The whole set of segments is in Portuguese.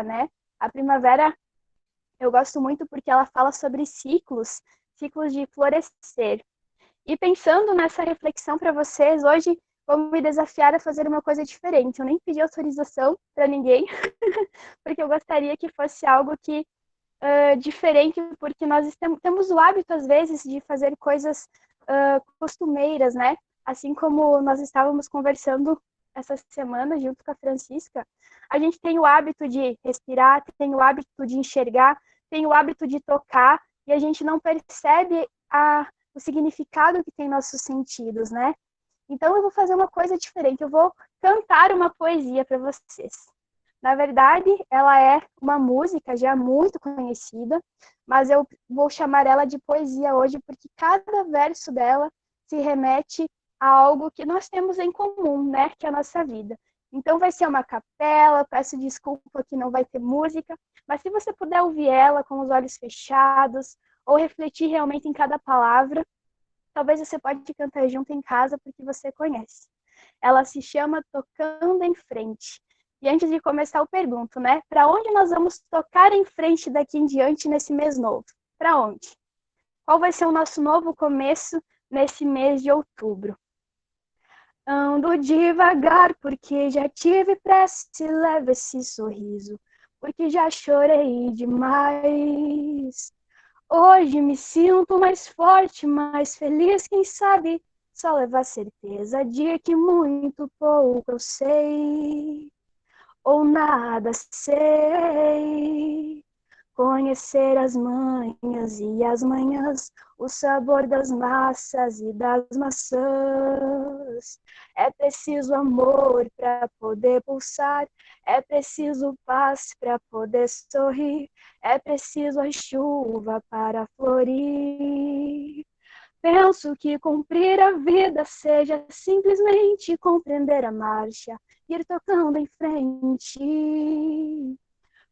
né? A primavera eu gosto muito porque ela fala sobre ciclos, ciclos de florescer. E pensando nessa reflexão para vocês, hoje vou me desafiar a fazer uma coisa diferente. Eu nem pedi autorização para ninguém, porque eu gostaria que fosse algo que diferente, porque nós temos o hábito, às vezes, de fazer coisas costumeiras, né? Assim como nós estávamos conversando essa semana, junto com a Francisca, a gente tem o hábito de respirar, tem o hábito de enxergar, tem o hábito de tocar, e a gente não percebe o significado que tem nossos sentidos, né? Então eu vou fazer uma coisa diferente, eu vou cantar uma poesia para vocês. Na verdade, ela é uma música já muito conhecida, mas eu vou chamar ela de poesia hoje porque cada verso dela se remete a algo que nós temos em comum, né? Que é a nossa vida. Então vai ser uma capela, peço desculpa que não vai ter música, mas se você puder ouvir ela com os olhos fechados ou refletir realmente em cada palavra, talvez você pode cantar junto em casa porque você conhece. Ela se chama Tocando em Frente. E antes de começar, eu pergunto, né? Para onde nós vamos tocar em frente daqui em diante nesse mês novo? Para onde? Qual vai ser o nosso novo começo nesse mês de outubro? Ando devagar porque já tive pressa e leve esse sorriso, porque já chorei demais. Hoje me sinto mais forte, mais feliz, quem sabe só levar certeza de que muito pouco eu sei ou nada sei. Conhecer as manhas e as manhãs, o sabor das massas e das maçãs. É preciso amor para poder pulsar, é preciso paz para poder sorrir, é preciso a chuva para florir. Penso que cumprir a vida seja simplesmente compreender a marcha, ir tocando em frente.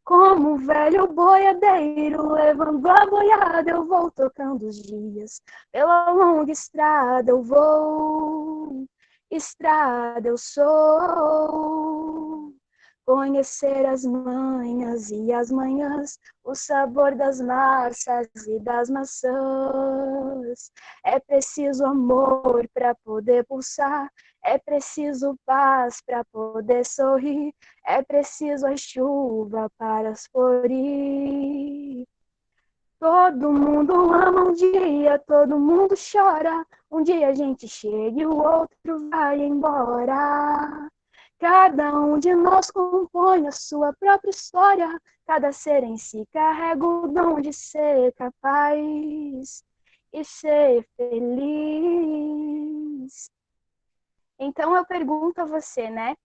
Como um velho boiadeiro, levando a boiada, eu vou tocando os dias. Pela longa estrada eu vou, estrada eu sou. Conhecer as manhas e as manhãs, o sabor das massas e das maçãs. É preciso amor para poder pulsar, é preciso paz para poder sorrir, é preciso a chuva para florir. Todo mundo ama um dia, todo mundo chora. Um dia a gente chega e o outro vai embora. Cada um de nós compõe a sua própria história. Cada ser em si carrega o dom de ser capaz e ser feliz. Então eu pergunto a você, né?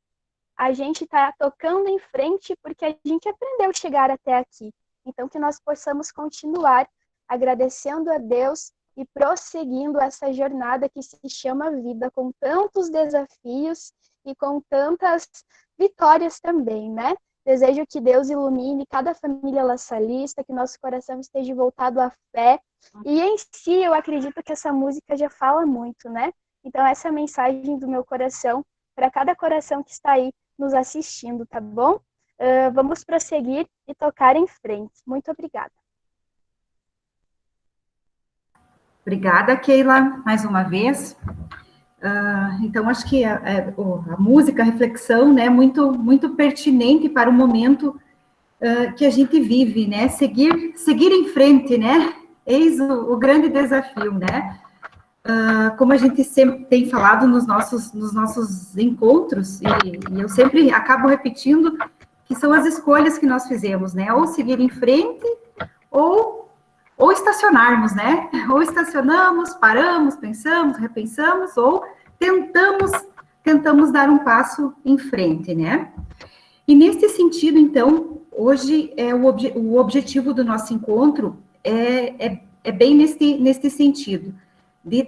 A gente está tocando em frente porque a gente aprendeu a chegar até aqui. Então, que nós possamos continuar agradecendo a Deus e prosseguindo essa jornada que se chama vida, com tantos desafios e com tantas vitórias também, né? Desejo que Deus ilumine cada família laçalista, que nosso coração esteja voltado à fé. E em si, eu acredito que essa música já fala muito, né? Então, essa é a mensagem do meu coração para cada coração que está aí nos assistindo, tá bom? Vamos prosseguir e tocar em frente. Muito obrigada. Obrigada, Keila, mais uma vez. Então, acho que a música, a reflexão, né, muito pertinente para o momento que a gente vive, né? Seguir em frente, né? Eis o grande desafio, né? Como a gente sempre tem falado nos nossos encontros, e eu sempre acabo repetindo que são as escolhas que nós fizemos, né? Ou seguir em frente, ou estacionarmos, né? Ou estacionamos, paramos, pensamos, repensamos, ou tentamos dar um passo em frente, né? E nesse sentido, então, hoje o objetivo do nosso encontro é bem neste sentido, de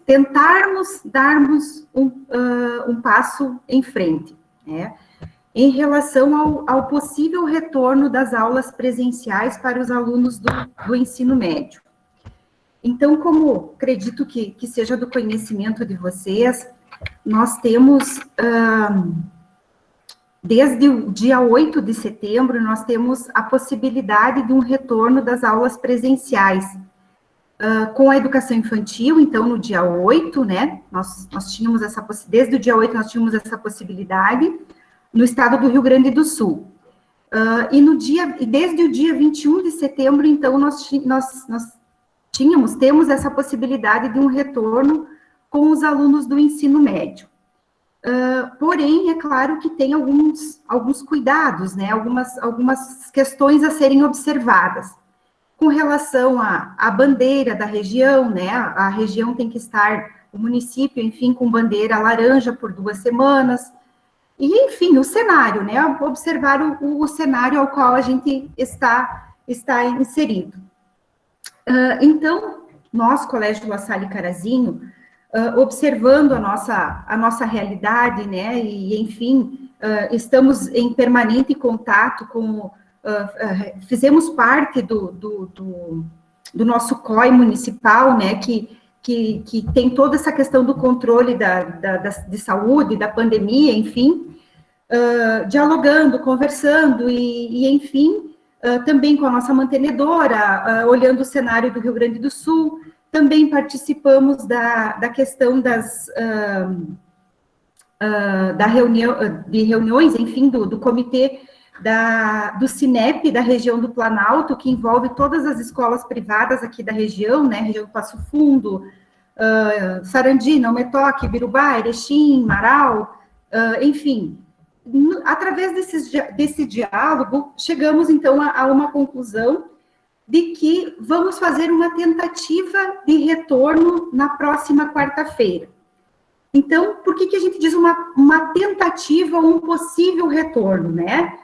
tentarmos darmos um passo em frente, né? Em relação ao possível retorno das aulas presenciais para os alunos do ensino médio. Então, como acredito que seja do conhecimento de vocês, nós temos desde o dia 8 de setembro, nós temos a possibilidade de um retorno das aulas presenciais, com a educação infantil. Então, no dia 8, né, nós tínhamos desde o dia 8 nós tínhamos essa possibilidade, no estado do Rio Grande do Sul. E desde o dia 21 de setembro, então, temos essa possibilidade de um retorno com os alunos do ensino médio. Porém, é claro que tem alguns cuidados, né, algumas questões a serem observadas. Com relação à bandeira da região, né, a região tem que estar, o município, enfim, com bandeira laranja por 2 semanas, e, enfim, o cenário, né, observar o cenário ao qual a gente está inserido. Então, nós, Colégio La Salle Carazinho, observando a nossa realidade, né, e, enfim, estamos em permanente contato com, fizemos parte do nosso COI municipal, né, que tem toda essa questão do controle de saúde, da pandemia, enfim, dialogando, conversando, e enfim, também com a nossa mantenedora, olhando o cenário do Rio Grande do Sul. Também participamos da questão de reuniões, enfim, do comitê do Cinep, da região do Planalto, que envolve todas as escolas privadas aqui da região, né, região do Passo Fundo, Sarandi, Metoque, Birubá, Erechim, Marau, enfim. Através desse diálogo, chegamos, então, a uma conclusão de que vamos fazer uma tentativa de retorno na próxima quarta-feira. Então, por que a gente diz uma tentativa ou um possível retorno, né?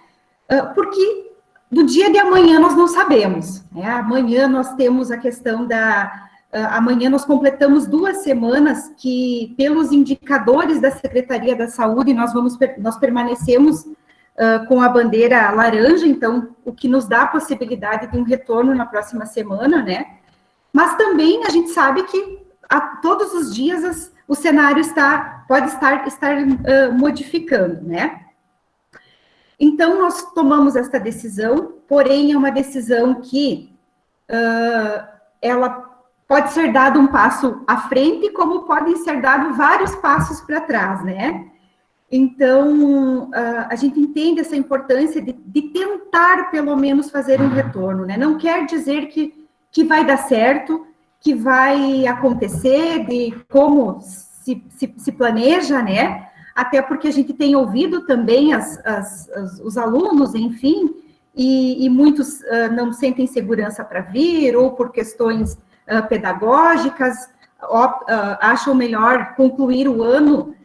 Porque do dia de amanhã nós não sabemos, né? Amanhã nós temos a questão amanhã nós completamos 2 semanas que, pelos indicadores da Secretaria da Saúde, nós permanecemos com a bandeira laranja, então, o que nos dá a possibilidade de um retorno na próxima semana, né? Mas também a gente sabe que todos os dias o cenário pode estar modificando, né? Então, nós tomamos esta decisão, porém, é uma decisão que ela pode ser dado um passo à frente, como podem ser dados vários passos para trás, né? Então, a gente entende essa importância de tentar, pelo menos, fazer um retorno, né? Não quer dizer que vai dar certo, que vai acontecer, de como se planeja, né? Até porque a gente tem ouvido também os alunos, enfim, e muitos não sentem segurança para vir, ou por questões pedagógicas, acham melhor concluir o ano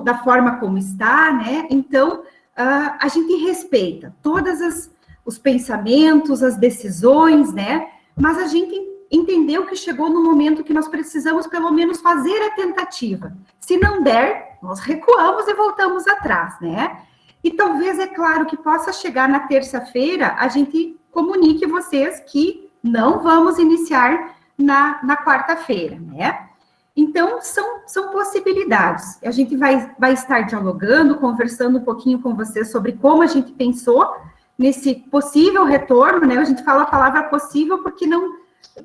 da forma como está, né? Então, a gente respeita todos os pensamentos, as decisões, né? Mas a gente entendeu que chegou no momento que nós precisamos, pelo menos, fazer a tentativa. Se não der, nós recuamos e voltamos atrás, né? E talvez, é claro, que possa chegar na terça-feira, a gente comunique vocês que não vamos iniciar na quarta-feira, né? Então, são possibilidades. A gente vai estar dialogando, conversando um pouquinho com vocês sobre como a gente pensou nesse possível retorno, né? A gente fala a palavra possível porque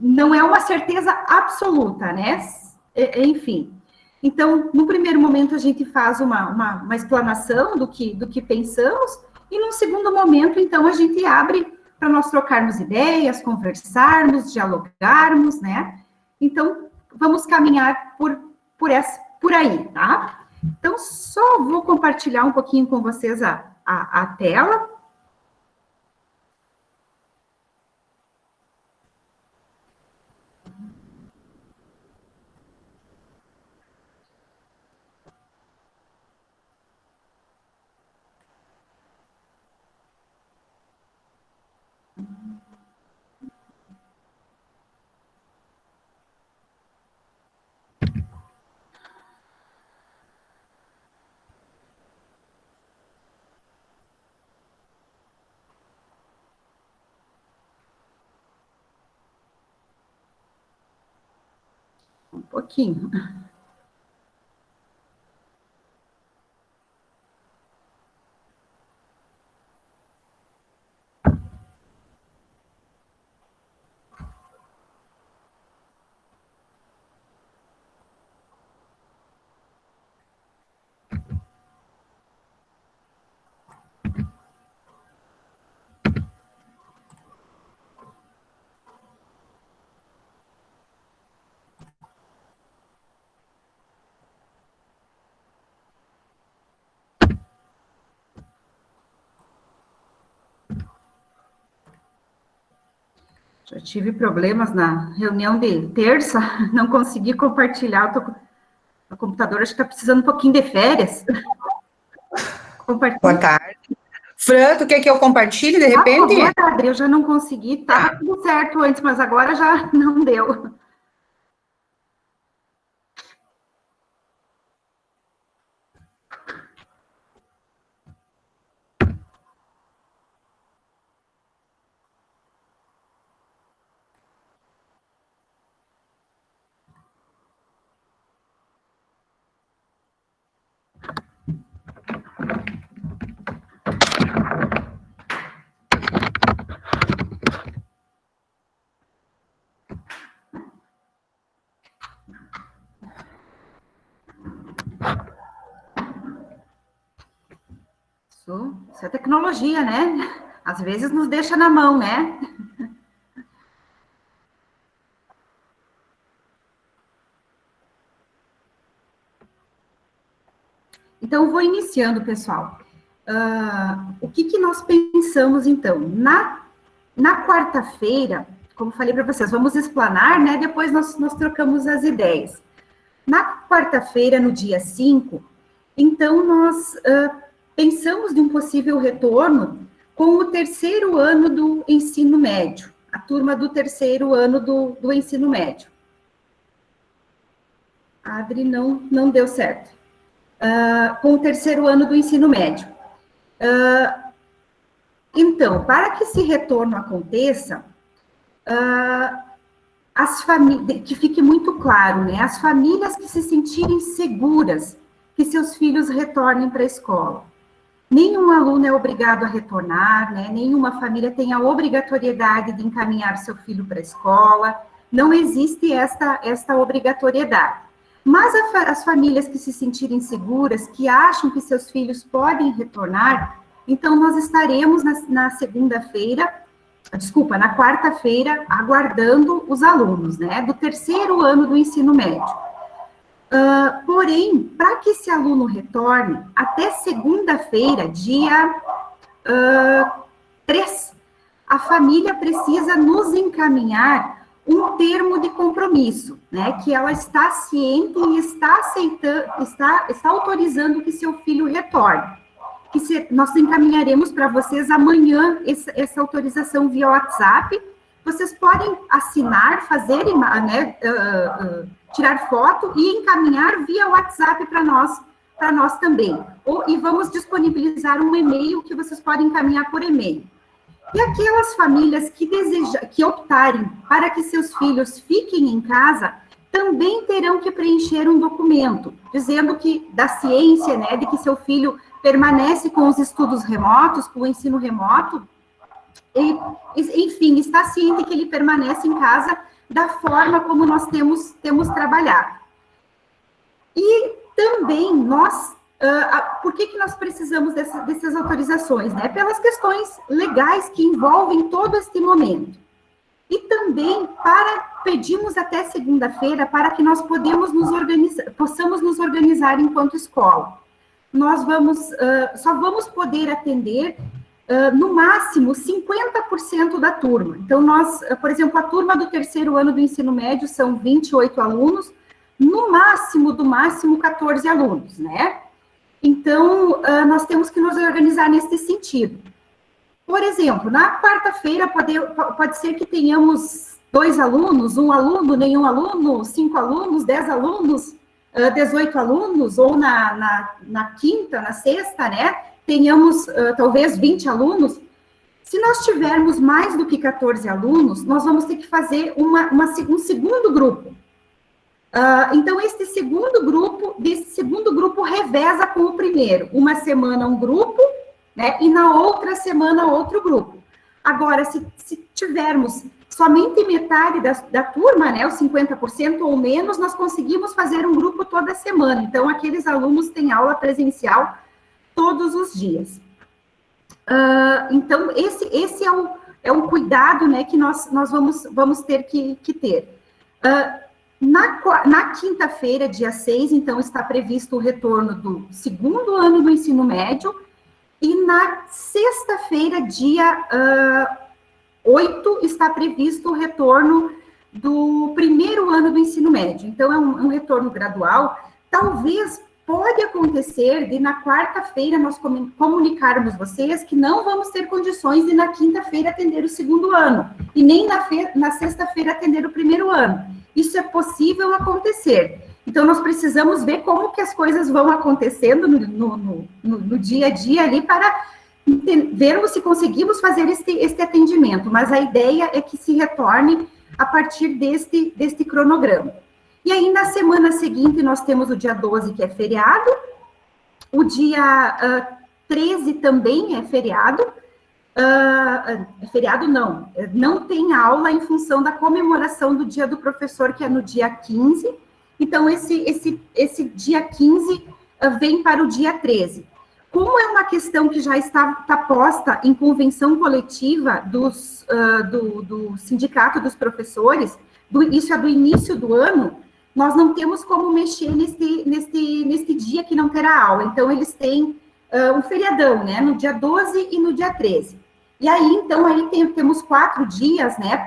não é uma certeza absoluta, né? Enfim. Então, no primeiro momento, a gente faz uma explanação do que pensamos, e num segundo momento, então, a gente abre para nós trocarmos ideias, conversarmos, dialogarmos, né? Então, vamos caminhar por aí, tá? Então, só vou compartilhar um pouquinho com vocês a tela. Um pouquinho. Já tive problemas na reunião de terça, não consegui compartilhar, o computador acho que está precisando um pouquinho de férias. Boa tarde. Fran, tu quer que eu compartilhe de repente? Por favor, Adri, eu já não consegui, estava tudo certo antes, mas agora já não deu. Isso é tecnologia, né? Às vezes nos deixa na mão, né? Então, vou iniciando, pessoal. O que nós pensamos, então? Na quarta-feira, como falei para vocês, vamos explanar, né? Depois nós trocamos as ideias. Na quarta-feira, no dia 5, então, nós pensamos de um possível retorno com o terceiro ano do ensino médio, a turma do terceiro ano do ensino médio. Adri, não deu certo. Com o terceiro ano do ensino médio. Então, para que esse retorno aconteça, que fique muito claro, né? As famílias que se sentirem seguras que seus filhos retornem para a escola. Nenhum aluno é obrigado a retornar, né? Nenhuma família tem a obrigatoriedade de encaminhar seu filho para a escola, não existe esta obrigatoriedade. Mas as famílias que se sentirem seguras, que acham que seus filhos podem retornar, então nós estaremos na quarta-feira, aguardando os alunos, né, do terceiro ano do ensino médio. Porém, para que esse aluno retorne, até segunda-feira, dia 3, a família precisa nos encaminhar um termo de compromisso, né, que ela está ciente e está aceitando, está autorizando que seu filho retorne. Nós encaminharemos para vocês amanhã essa autorização via WhatsApp. Vocês podem assinar, fazer, né, tirar foto e encaminhar via WhatsApp para nós também. E vamos disponibilizar um e-mail que vocês podem encaminhar por e-mail. E aquelas famílias que optarem para que seus filhos fiquem em casa, também terão que preencher um documento, dizendo que da ciência, né, de que seu filho permanece com os estudos remotos, com o ensino remoto, e, enfim, está ciente que ele permanece em casa da forma como nós temos trabalhado. E também nós, por que nós precisamos dessas autorizações, né? Pelas questões legais que envolvem todo este momento. E também pedimos até segunda-feira para que nós possamos nos organizar enquanto escola. Nós só vamos poder atender no máximo 50% da turma. Então, por exemplo, a turma do terceiro ano do ensino médio são 28 alunos, no máximo, do máximo, 14 alunos, né? Então, nós temos que nos organizar nesse sentido. Por exemplo, na quarta-feira pode ser que tenhamos 2 alunos, 1 aluno, nenhum aluno, 5 alunos, 10 alunos, 18 alunos, ou na quinta, na sexta, né? Tenhamos talvez 20 alunos. Se nós tivermos mais do que 14 alunos, nós vamos ter que fazer um segundo grupo. Então, desse segundo grupo reveza com o primeiro. Uma semana um grupo, né, e na outra semana outro grupo. Agora, se tivermos somente metade da turma, né, os 50% ou menos, nós conseguimos fazer um grupo toda semana. Então, aqueles alunos têm aula presencial todos os dias. Então, esse é um cuidado, né, que nós vamos ter que ter. Na quinta-feira, dia 6, então, está previsto o retorno do segundo ano do ensino médio, e na sexta-feira, dia 8 está previsto o retorno do primeiro ano do ensino médio. Então, é um retorno gradual. Talvez pode acontecer de na quarta-feira nós comunicarmos vocês que não vamos ter condições de na quinta-feira atender o segundo ano, e nem na sexta-feira atender o primeiro ano. Isso é possível acontecer. Então, nós precisamos ver como que as coisas vão acontecendo no dia a dia ali para vermos se conseguimos fazer este atendimento. Mas a ideia é que se retorne a partir deste cronograma. E aí, na semana seguinte, nós temos o dia 12, que é feriado, o dia 13 também é feriado, não tem aula em função da comemoração do dia do professor, que é no dia 15, então esse dia 15 vem para o dia 13. Como é uma questão que já está posta em convenção coletiva do Sindicato dos Professores, isso é do início do ano, nós não temos como mexer neste dia que não terá aula. Então, eles têm um feriadão, né, no dia 12 e no dia 13. E aí, então, temos 4 dias, né,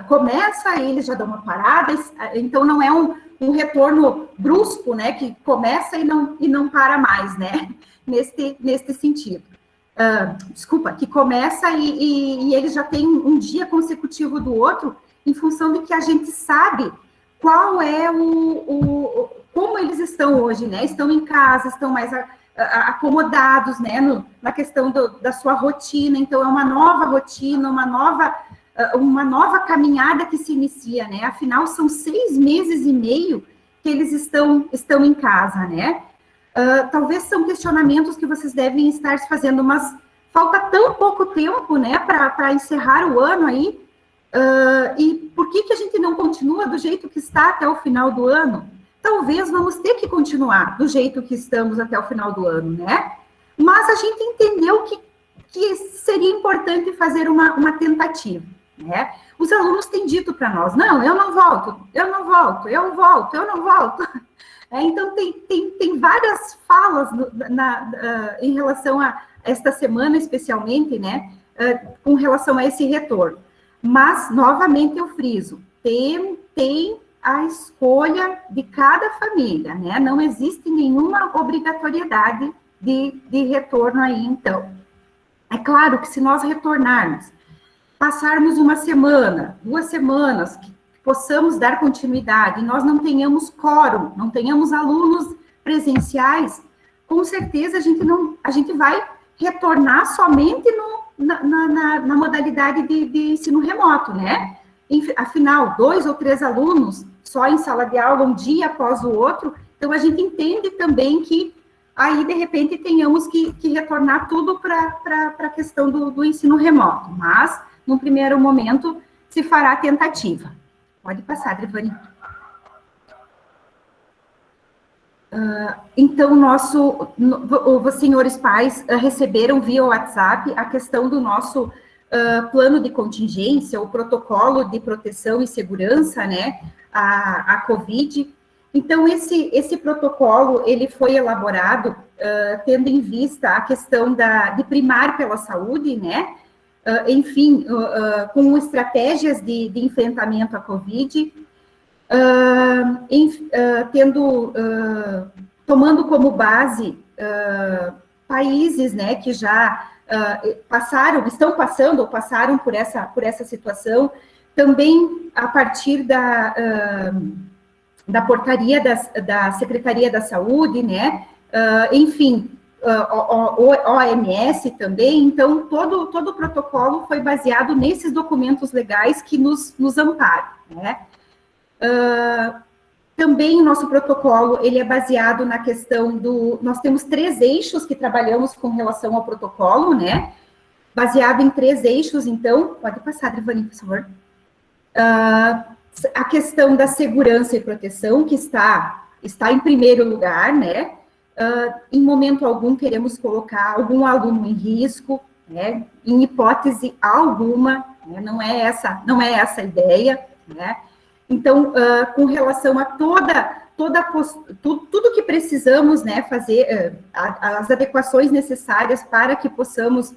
começa, eles já dão uma parada, então não é um retorno brusco, né, que começa e não para mais, né, neste sentido. Que começa e eles já têm um dia consecutivo do outro, em função de que a gente sabe qual é como eles estão hoje, né, estão em casa, estão mais acomodados, né, na questão da sua rotina. Então, é uma nova rotina, uma nova caminhada que se inicia, né? Afinal, são 6 meses e meio que eles estão em casa, né? Talvez são questionamentos que vocês devem estar se fazendo, mas falta tão pouco tempo, né, para encerrar o ano aí, e por que a gente não continua do jeito que está até o final do ano? Talvez vamos ter que continuar do jeito que estamos até o final do ano, né? Mas a gente entendeu que seria importante fazer uma tentativa, né? Os alunos têm dito para nós, não, eu não volto, eu volto. Então, tem várias falas em relação a esta semana, especialmente, né, com relação a esse retorno. Mas, novamente, eu friso, tem a escolha de cada família, né? Não existe nenhuma obrigatoriedade de retorno aí, então. É claro que se nós retornarmos, passarmos uma semana, 2 semanas, que possamos dar continuidade, e nós não tenhamos quórum, não tenhamos alunos presenciais, com certeza a gente vai retornar somente na modalidade de ensino remoto, né? Afinal, 2 ou 3 alunos só em sala de aula, um dia após o outro, então a gente entende também que aí, de repente, tenhamos que retornar tudo para a questão do ensino remoto, mas, num primeiro momento, se fará a tentativa. Pode passar, Drivani. Então, os senhores pais receberam via WhatsApp a questão do nosso plano de contingência, o protocolo de proteção e segurança, né, a COVID. Então, esse protocolo, ele foi elaborado tendo em vista a questão de primar pela saúde, né, enfim, com estratégias de enfrentamento à COVID, tomando como base países, né, que já estão passando ou passaram por essa situação, também a partir da portaria da Secretaria da Saúde, né, enfim, OMS também. Então, todo o protocolo foi baseado nesses documentos legais que nos amparam, né. Também o nosso protocolo, ele é baseado na questão nós temos 3 eixos que trabalhamos com relação ao protocolo, né, baseado em 3 eixos. Então, pode passar, Drivani, por favor. A questão da segurança e proteção, que está em primeiro lugar, né, em momento algum queremos colocar algum aluno em risco, né, em hipótese alguma, né, não é essa a ideia, né. Então, com relação a tudo que precisamos, né, fazer as adequações necessárias para que possamos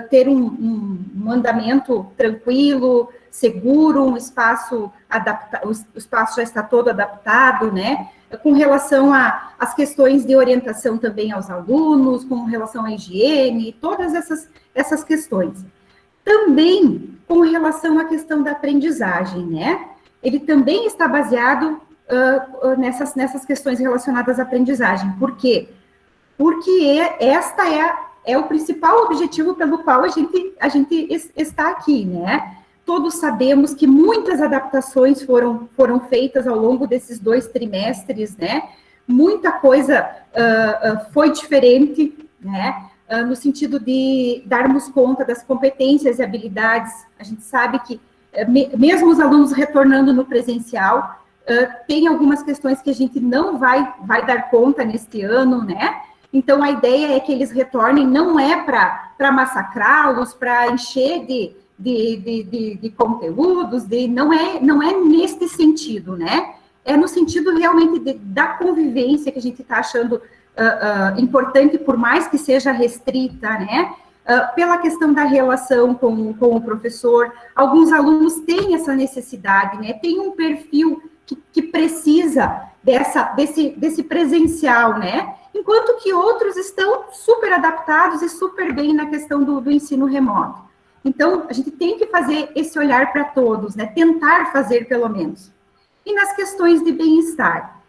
ter um andamento tranquilo, seguro, um espaço adaptado, o espaço já está todo adaptado, né? Com relação às questões de orientação também aos alunos, com relação à higiene, todas essas questões. Também com relação à questão da aprendizagem, né? Ele também está baseado nessas questões relacionadas à aprendizagem. Por quê? Porque esta é o principal objetivo pelo qual a gente está aqui, né? Todos sabemos que muitas adaptações foram feitas ao longo desses 2 trimestres, né? Muita coisa foi diferente, né? No sentido de darmos conta das competências e habilidades. A gente sabe que, mesmo os alunos retornando no presencial, tem algumas questões que a gente não vai dar conta neste ano, né? Então, a ideia é que eles retornem, não é para massacrá-los, para encher de conteúdos, não é neste sentido, né? É no sentido realmente da convivência que a gente está achando importante, por mais que seja restrita, né? Pela questão da relação com o professor. Alguns alunos têm essa necessidade, né? Tem um perfil que precisa desse presencial, né? Enquanto que outros estão super adaptados e super bem na questão do ensino remoto. Então, a gente tem que fazer esse olhar para todos, né? Tentar fazer, pelo menos. E nas questões de bem-estar.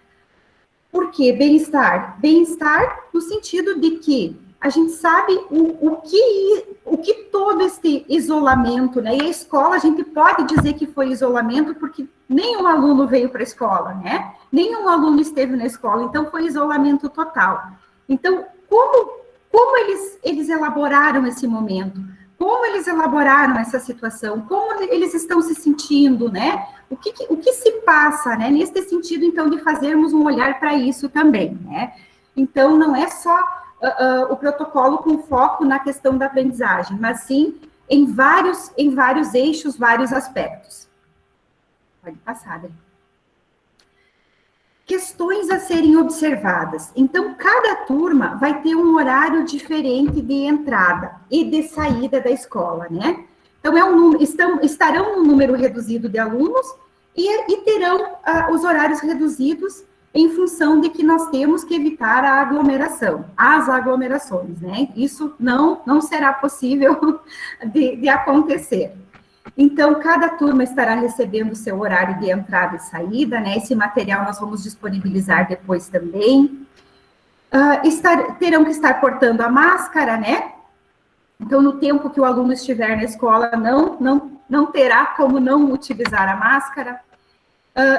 Por que bem-estar? Bem-estar no sentido de que a gente sabe o que todo esse isolamento, né? E a escola, a gente pode dizer que foi isolamento, porque nenhum aluno veio para a escola, né? Nenhum aluno esteve na escola, então foi isolamento total. Então, como eles elaboraram esse momento? Como eles elaboraram essa situação? Como eles estão se sentindo, né? O que se passa, né? Nesse sentido, então, de fazermos um olhar para isso também, né? Então, não é só o protocolo com foco na questão da aprendizagem, mas sim em vários eixos, vários aspectos. Pode passar, Adri. Questões a serem observadas. Então, cada turma vai ter um horário diferente de entrada e de saída da escola, né? Então, estarão um número reduzido de alunos e terão os horários reduzidos em função de que nós temos que evitar as aglomerações, né? Isso não será possível de acontecer. Então, cada turma estará recebendo o seu horário de entrada e saída, né? Esse material nós vamos disponibilizar depois também. Terão que estar portando a máscara, né? Então, no tempo que o aluno estiver na escola, não terá como não utilizar a máscara.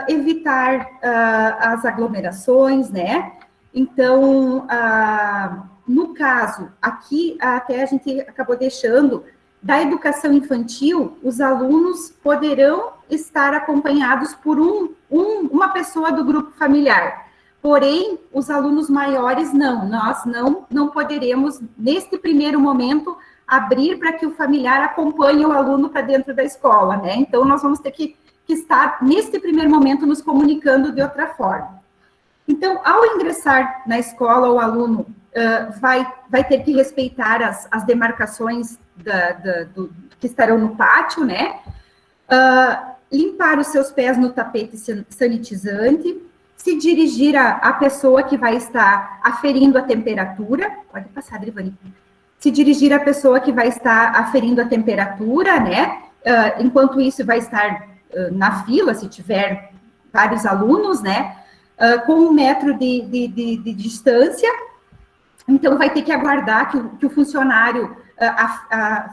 Evitar as aglomerações, né? Então, no caso, aqui até a gente acabou deixando, da educação infantil, os alunos poderão estar acompanhados por uma pessoa do grupo familiar. Porém, os alunos maiores nós não poderemos, neste primeiro momento, abrir para que o familiar acompanhe o aluno para dentro da escola, né? Então, nós vamos ter que estar, neste primeiro momento, nos comunicando de outra forma. Então, ao ingressar na escola, o aluno vai ter que respeitar as demarcações que estarão no pátio, né? Limpar os seus pés no tapete sanitizante, se dirigir à pessoa que vai estar aferindo a temperatura. Pode passar, Drivani. Se dirigir à pessoa que vai estar aferindo a temperatura, né? Enquanto isso, vai estar na fila, se tiver vários alunos, né? Com 1 metro de distância. Então, vai ter que aguardar que o funcionário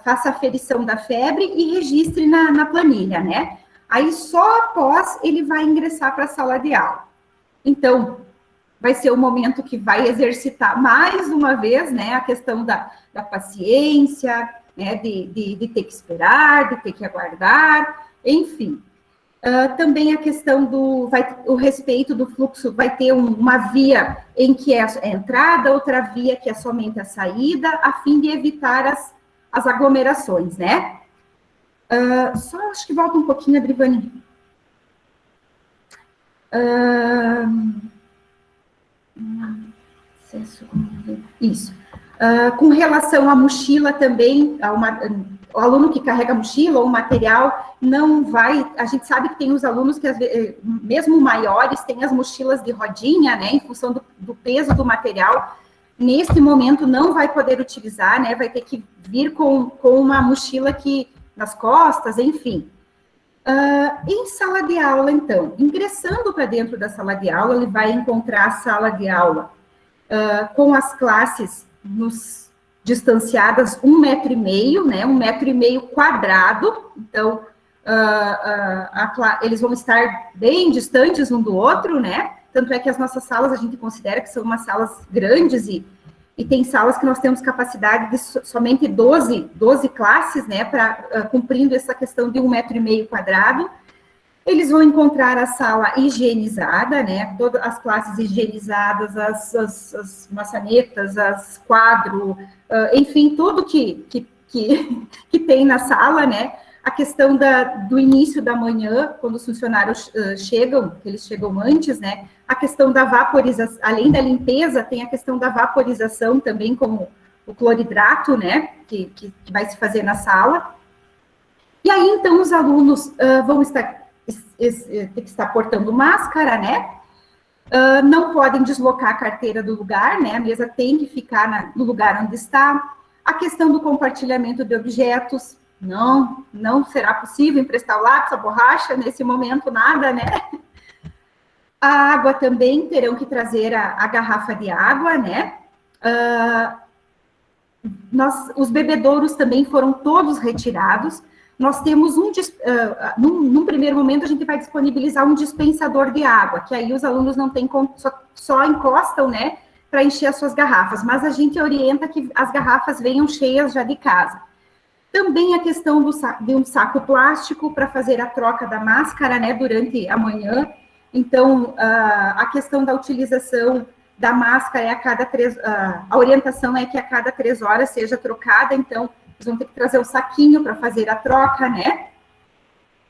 faça a aferição da febre e registre na planilha, né? Aí, só após, ele vai ingressar para a sala de aula. Então, vai ser o momento que vai exercitar mais uma vez, né, a questão da paciência, né, de ter que esperar, de ter que aguardar, enfim. Também a questão o respeito do fluxo, vai ter uma via em que é a entrada, outra via que é somente a saída, a fim de evitar as aglomerações, né? Só acho que volta um pouquinho, Adrivani. Isso. Com relação à mochila também, o aluno que carrega a mochila ou o material não vai... A gente sabe que tem os alunos que, às vezes, mesmo maiores, têm as mochilas de rodinha, né, em função do peso do material. Nesse momento, não vai poder utilizar, né, vai ter que vir com uma mochila nas costas, enfim. Em sala de aula, então, ingressando para dentro da sala de aula, ele vai encontrar a sala de aula com as classes distanciadas 1,5 m, né, 1,5 m quadrado, então, eles vão estar bem distantes um do outro, né, tanto é que as nossas salas a gente considera que são umas salas grandes e tem salas que nós temos capacidade de somente 12 classes, né, cumprindo essa questão de 1,5 m quadrado. Eles vão encontrar a sala higienizada, né, todas as classes higienizadas, as maçanetas, as quadros, enfim, tudo que tem na sala, né. A questão do início da manhã, quando os funcionários chegam, que eles chegam antes, né, a questão da vaporização, além da limpeza, tem a questão da vaporização também, como o cloridrato, né, que vai se fazer na sala. E aí, então, os alunos vão ter que estar portando máscara, né, não podem deslocar a carteira do lugar, né, a mesa tem que ficar no lugar onde está. A questão do compartilhamento de objetos, não será possível emprestar o lápis, a borracha, nesse momento nada, né? A água também terão que trazer a garrafa de água, né? Os bebedouros também foram todos retirados. Nós temos num primeiro momento, a gente vai disponibilizar um dispensador de água, que aí os alunos não têm, só encostam, né, para encher as suas garrafas, mas a gente orienta que as garrafas venham cheias já de casa. Também a questão de um saco plástico para fazer a troca da máscara, né, durante a manhã. Então, a questão da utilização da máscara é a orientação é que a cada 3 horas seja trocada, então, eles vão ter que trazer o saquinho para fazer a troca, né?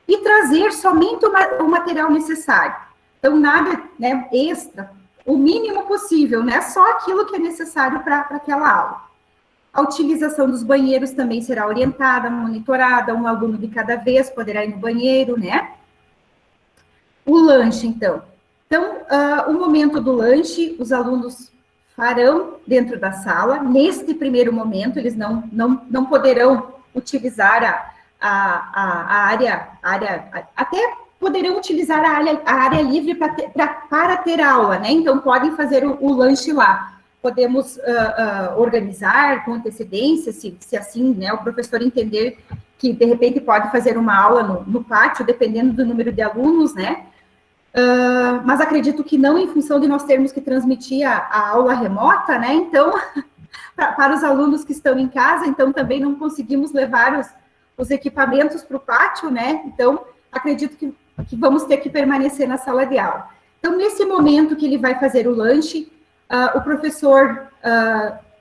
E trazer somente o material necessário. Então, nada, né, extra, o mínimo possível, né? Só aquilo que é necessário para aquela aula. A utilização dos banheiros também será orientada, monitorada, um aluno de cada vez poderá ir no banheiro, né? O lanche, então. Então, o momento do lanche, os alunos farão dentro da sala. Neste primeiro momento, eles não poderão utilizar a área, até poderão utilizar a área livre para ter aula, né? Então, podem fazer o lanche lá. Podemos organizar com antecedência, se assim, né, o professor entender que, de repente, pode fazer uma aula no pátio, dependendo do número de alunos, né? Mas acredito que não, em função de nós termos que transmitir a aula remota, né? Então, para os alunos que estão em casa, então também não conseguimos levar os equipamentos para o pátio, né? Então, acredito que vamos ter que permanecer na sala de aula. Então, nesse momento que ele vai fazer o lanche, o professor,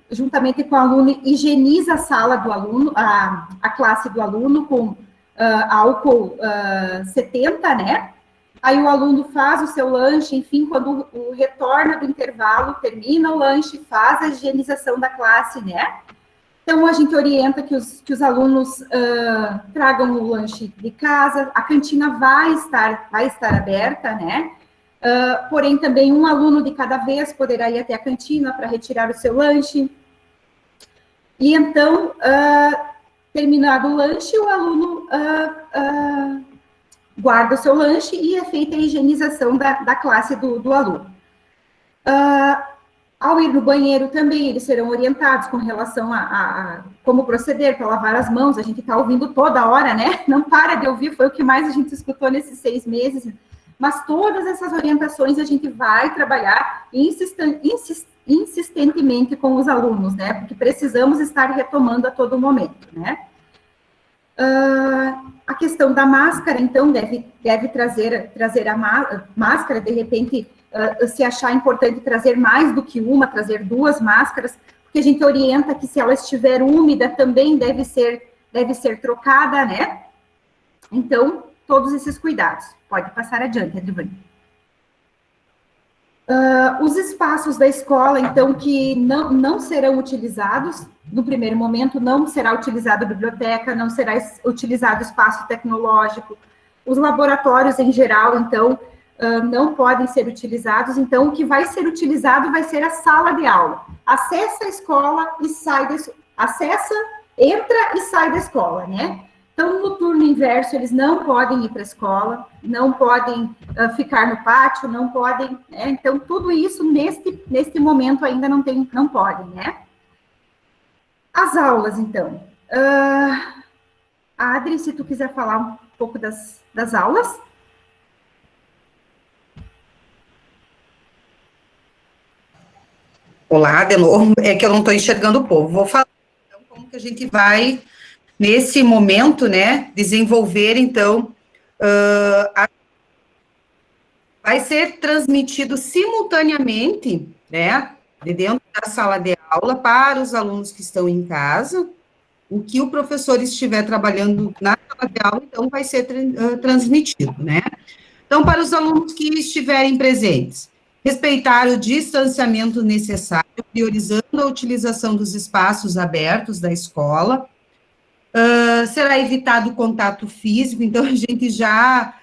juntamente com o aluno, higieniza a sala do aluno, a classe do aluno com álcool 70, né? Aí o aluno faz o seu lanche, enfim, quando retorna do intervalo, termina o lanche, faz a higienização da classe, né? Então, a gente orienta que os alunos tragam o lanche de casa, a cantina vai estar aberta, né? Porém, também um aluno de cada vez poderá ir até a cantina para retirar o seu lanche. E então, terminado o lanche, o aluno guarda o seu lanche e é feita a higienização da classe do aluno. Ao ir no banheiro também, eles serão orientados com relação a como proceder para lavar as mãos. A gente está ouvindo toda hora, né? Não para de ouvir, foi o que mais a gente escutou nesses 6 meses. Mas todas essas orientações a gente vai trabalhar insistentemente com os alunos, né? Porque precisamos estar retomando a todo momento, né? A questão da máscara, então, deve trazer a máscara, de repente, se achar importante trazer mais do que uma, trazer 2 máscaras, porque a gente orienta que se ela estiver úmida, também deve ser trocada, né? Então, todos esses cuidados. Pode passar adiante, Adriane. Os espaços da escola, então, que não serão utilizados, no primeiro momento, não será utilizada a biblioteca, não será utilizado o espaço tecnológico, os laboratórios em geral, então, não podem ser utilizados, então, o que vai ser utilizado vai ser a sala de aula. Acessa a escola e sai entra e sai da escola, né? Então, no turno inverso, eles não podem ir para a escola, não podem ficar no pátio, não podem, né? Então, tudo isso, neste momento, ainda não podem, né? As aulas, então. Adri, se tu quiser falar um pouco das aulas. Olá, de novo, é que eu não estou enxergando o povo. Vou falar, então, como que a gente vai, nesse momento, né, desenvolver, então, vai ser transmitido simultaneamente, né, de dentro da sala de aula, para os alunos que estão em casa. O que o professor estiver trabalhando na sala de aula, então, vai ser transmitido, né. Então, para os alunos que estiverem presentes, respeitar o distanciamento necessário, priorizando a utilização dos espaços abertos da escola. Será evitado o contato físico, então a gente já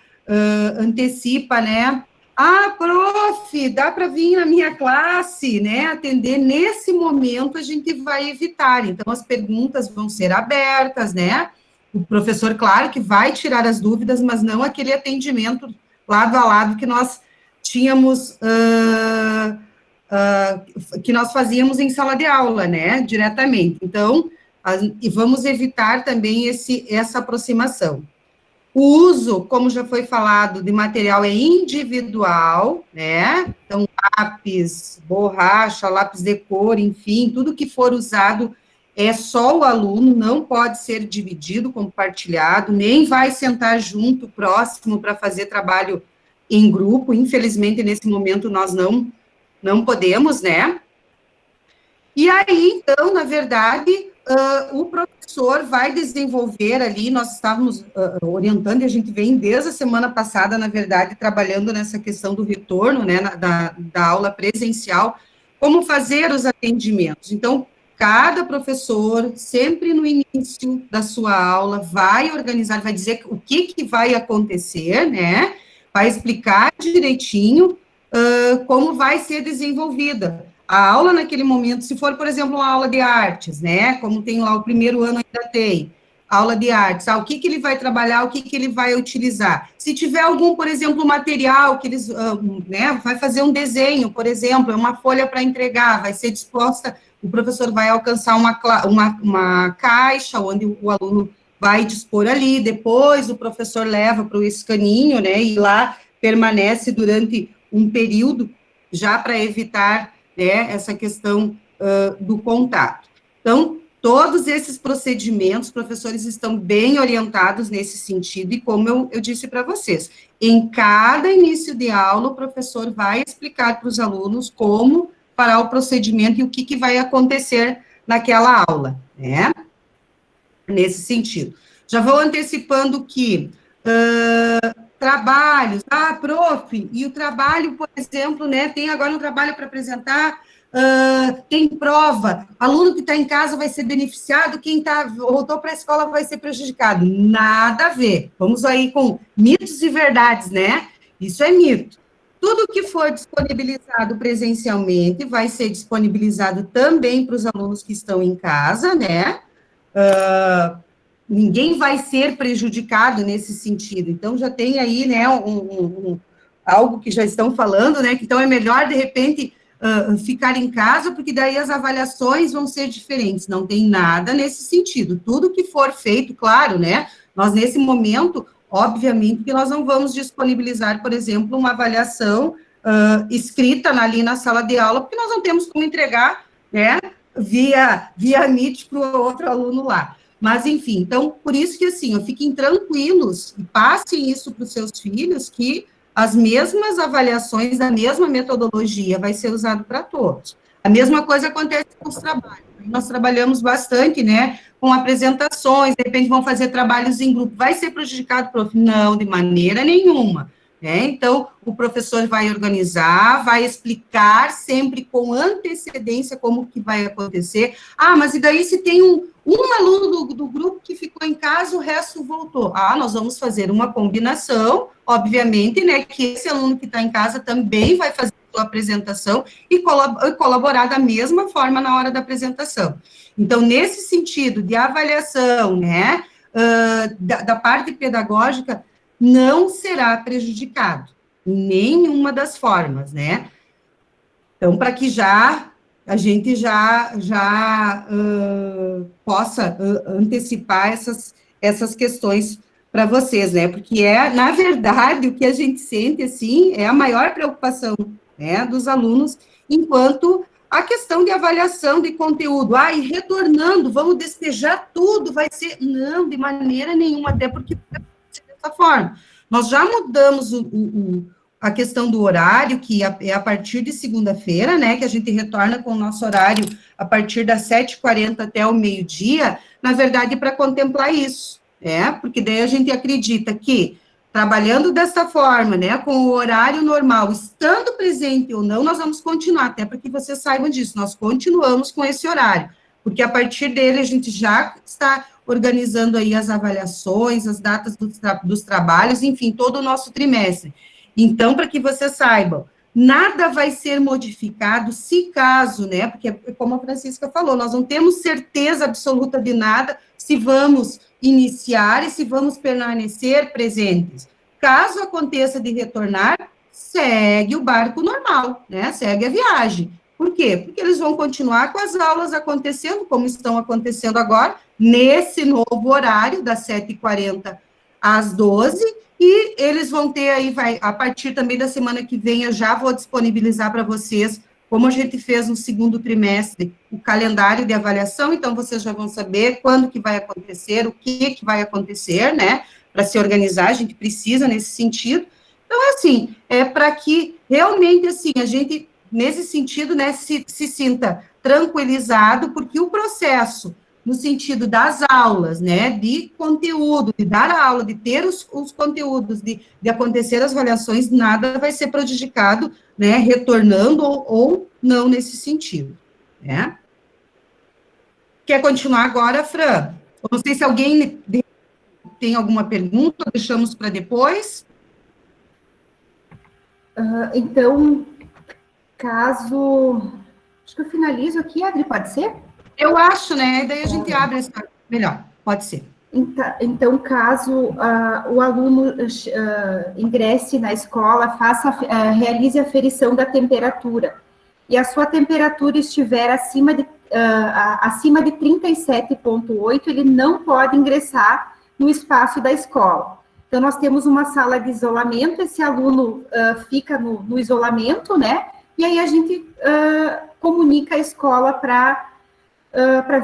antecipa, né? Ah, prof, dá para vir na minha classe, né? Atender nesse momento a gente vai evitar. Então, as perguntas vão ser abertas, né? O professor, claro, que vai tirar as dúvidas, mas não aquele atendimento lado a lado que nós tínhamos, que nós fazíamos em sala de aula, né? Diretamente. Então, e vamos evitar também essa aproximação. O uso, como já foi falado, de material é individual, né? Então, lápis, borracha, lápis de cor, enfim, tudo que for usado é só o aluno, não pode ser dividido, compartilhado, nem vai sentar junto, próximo, para fazer trabalho em grupo. Infelizmente, nesse momento, nós não podemos, né? E aí, então, na verdade, o professor vai desenvolver ali, nós estávamos orientando, e a gente vem desde a semana passada, na verdade, trabalhando nessa questão do retorno, né, da aula presencial, como fazer os atendimentos. Então, cada professor, sempre no início da sua aula, vai organizar, vai dizer o que vai acontecer, né, vai explicar direitinho como vai ser desenvolvida a aula naquele momento. Se for, por exemplo, uma aula de artes, né, como tem lá o primeiro ano ainda tem, aula de artes, o que ele vai trabalhar, o que ele vai utilizar. Se tiver algum, por exemplo, material que eles, né, vai fazer um desenho, por exemplo, é uma folha para entregar, vai ser disposta, o professor vai alcançar uma caixa, onde o aluno vai dispor ali, depois o professor leva para o escaninho, né, e lá permanece durante um período, já para evitar, né, essa questão do contato. Então, todos esses procedimentos, os professores estão bem orientados nesse sentido, e como eu disse para vocês, em cada início de aula, o professor vai explicar para os alunos como fará o procedimento e o que vai acontecer naquela aula, né, nesse sentido. Já vou antecipando que trabalhos, prof, e o trabalho, por exemplo, né, tem agora um trabalho para apresentar, tem prova, aluno que está em casa vai ser beneficiado, quem voltou para a escola vai ser prejudicado. Nada a ver. Vamos aí com mitos e verdades, né? Isso é mito. Tudo que for disponibilizado presencialmente vai ser disponibilizado também para os alunos que estão em casa, né? Ninguém vai ser prejudicado nesse sentido. Então, já tem aí, né, algo que já estão falando, né, que então é melhor, de repente, ficar em casa, porque daí as avaliações vão ser diferentes. Não tem nada nesse sentido. Tudo que for feito, claro, né, nós, nesse momento, obviamente, que nós não vamos disponibilizar, por exemplo, uma avaliação escrita ali na sala de aula, porque nós não temos como entregar, né, via Meet para o outro aluno lá. Mas, enfim, então, por isso que, assim, fiquem tranquilos e passem isso para os seus filhos, que as mesmas avaliações, a mesma metodologia vai ser usada para todos. A mesma coisa acontece com os trabalhos. Nós trabalhamos bastante, né, com apresentações, de repente vão fazer trabalhos em grupo. Vai ser prejudicado, prof? Não, de maneira nenhuma, né? Então, o professor vai organizar, vai explicar sempre com antecedência como que vai acontecer. Ah, mas e daí se tem um aluno do grupo que ficou em casa, o resto voltou? Ah, nós vamos fazer uma combinação, obviamente, né, que esse aluno que está em casa também vai fazer a sua apresentação e colaborar da mesma forma na hora da apresentação. Então, nesse sentido de avaliação, né, da parte pedagógica, não será prejudicado, em nenhuma das formas, né? Então, para que a gente já possa antecipar essas questões para vocês, né? Porque na verdade, o que a gente sente, assim, é a maior preocupação, né, dos alunos, enquanto a questão de avaliação de conteúdo, e retornando, vamos despejar tudo, vai ser... Não, de maneira nenhuma, até porque vai ser dessa forma. Nós já mudamos a questão do horário, que é a partir de segunda-feira, né, que a gente retorna com o nosso horário a partir das 7h40 até o meio-dia, na verdade, para contemplar isso, porque daí a gente acredita que, trabalhando dessa forma, né, com o horário normal, estando presente ou não, nós vamos continuar, até para que vocês saibam disso, nós continuamos com esse horário, porque a partir dele a gente já está organizando aí as avaliações, as datas dos trabalhos, enfim, todo o nosso trimestre. Então, para que vocês saibam, nada vai ser modificado se caso, né, porque, como a Francisca falou, nós não temos certeza absoluta de nada se vamos iniciar e se vamos permanecer presentes. Caso aconteça de retornar, segue o barco normal, né, segue a viagem. Por quê? Porque eles vão continuar com as aulas acontecendo, como estão acontecendo agora, nesse novo horário, das 7h40 às 12h, e eles vão ter aí, a partir também da semana que vem, eu já vou disponibilizar para vocês, como a gente fez no segundo trimestre, o calendário de avaliação, então vocês já vão saber quando que vai acontecer, o que vai acontecer, né, para se organizar, a gente precisa nesse sentido. Então, assim, para que realmente, assim, a gente, nesse sentido, né, se sinta tranquilizado, porque o processo, no sentido das aulas, né, de conteúdo, de dar a aula, de ter os conteúdos, de acontecer as avaliações, nada vai ser prejudicado, né, retornando ou não nesse sentido, né. Quer continuar agora, Fran? Eu não sei se alguém tem alguma pergunta, deixamos para depois. Então, caso... Acho que eu finalizo aqui, Adri, pode ser? Eu acho, né? Daí a gente abre essa... Melhor, pode ser. Então, caso o aluno ingresse na escola, realize a aferição da temperatura, e a sua temperatura estiver acima de 37,8, ele não pode ingressar no espaço da escola. Então, nós temos uma sala de isolamento, esse aluno fica no isolamento, né? E aí a gente comunica a escola para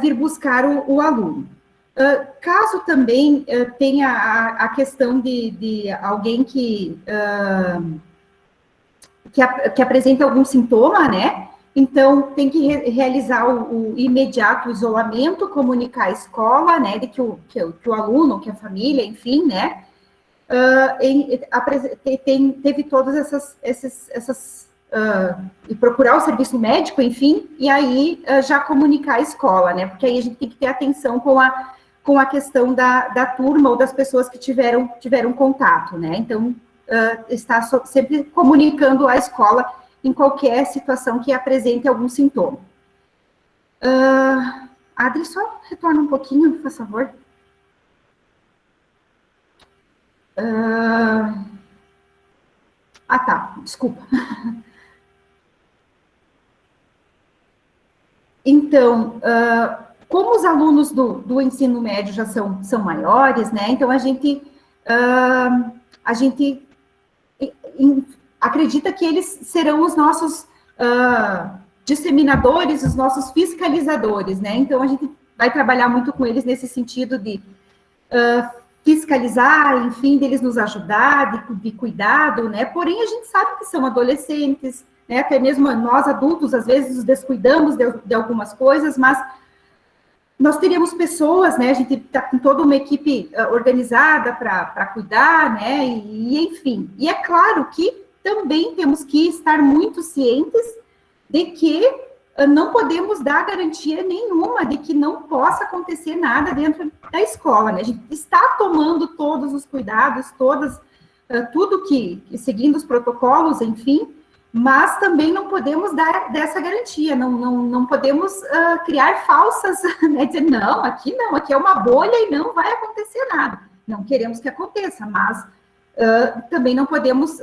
vir buscar o aluno. Caso também tenha a questão de alguém que apresenta algum sintoma, né? Então, tem que realizar o imediato isolamento, comunicar à escola, né? De que o aluno, que a família, enfim, né? Teve todas essas e procurar o serviço médico, enfim, e aí já comunicar à escola, né? Porque aí a gente tem que ter atenção com a questão da turma ou das pessoas que tiveram contato, né? Então, está sempre comunicando à escola em qualquer situação que apresente algum sintoma. Adri, só retorna um pouquinho, por favor. Tá, desculpa. Então, como os alunos do ensino médio já são maiores, né? Então, a gente acredita que eles serão os nossos disseminadores, os nossos fiscalizadores, né? Então, a gente vai trabalhar muito com eles nesse sentido de fiscalizar, enfim, deles nos ajudar, de cuidado, né? Porém, a gente sabe que são adolescentes, né? Até mesmo nós adultos, às vezes, nos descuidamos de algumas coisas, mas nós teríamos pessoas, né, a gente está com toda uma equipe organizada para cuidar, né, enfim. E é claro que também temos que estar muito cientes de que não podemos dar garantia nenhuma de que não possa acontecer nada dentro da escola, né? A gente está tomando todos os cuidados, tudo seguindo os protocolos, enfim, mas também não podemos dar dessa garantia, não podemos criar falsas, né? Dizer, não, aqui é uma bolha e não vai acontecer nada. Não queremos que aconteça, mas também não podemos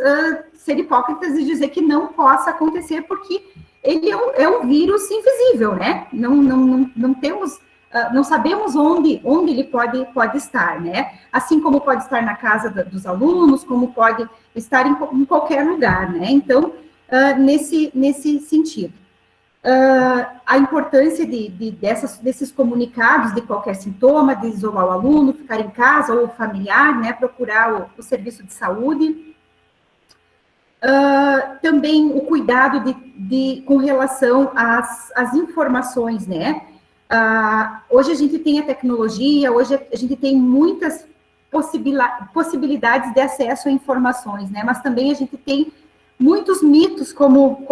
ser hipócritas e dizer que não possa acontecer, porque ele é um vírus invisível, né? Não temos, não sabemos onde ele pode estar, né? Assim como pode estar na casa dos alunos, como pode estar em qualquer lugar, né? Então, nesse sentido. A importância desses comunicados de qualquer sintoma, de isolar o aluno, ficar em casa, ou o familiar, né? Procurar o serviço de saúde. Também o cuidado com relação às informações, né? Hoje a gente tem a tecnologia, hoje a gente tem muitas possibilidades de acesso a informações, né? Mas também a gente tem muitos mitos, como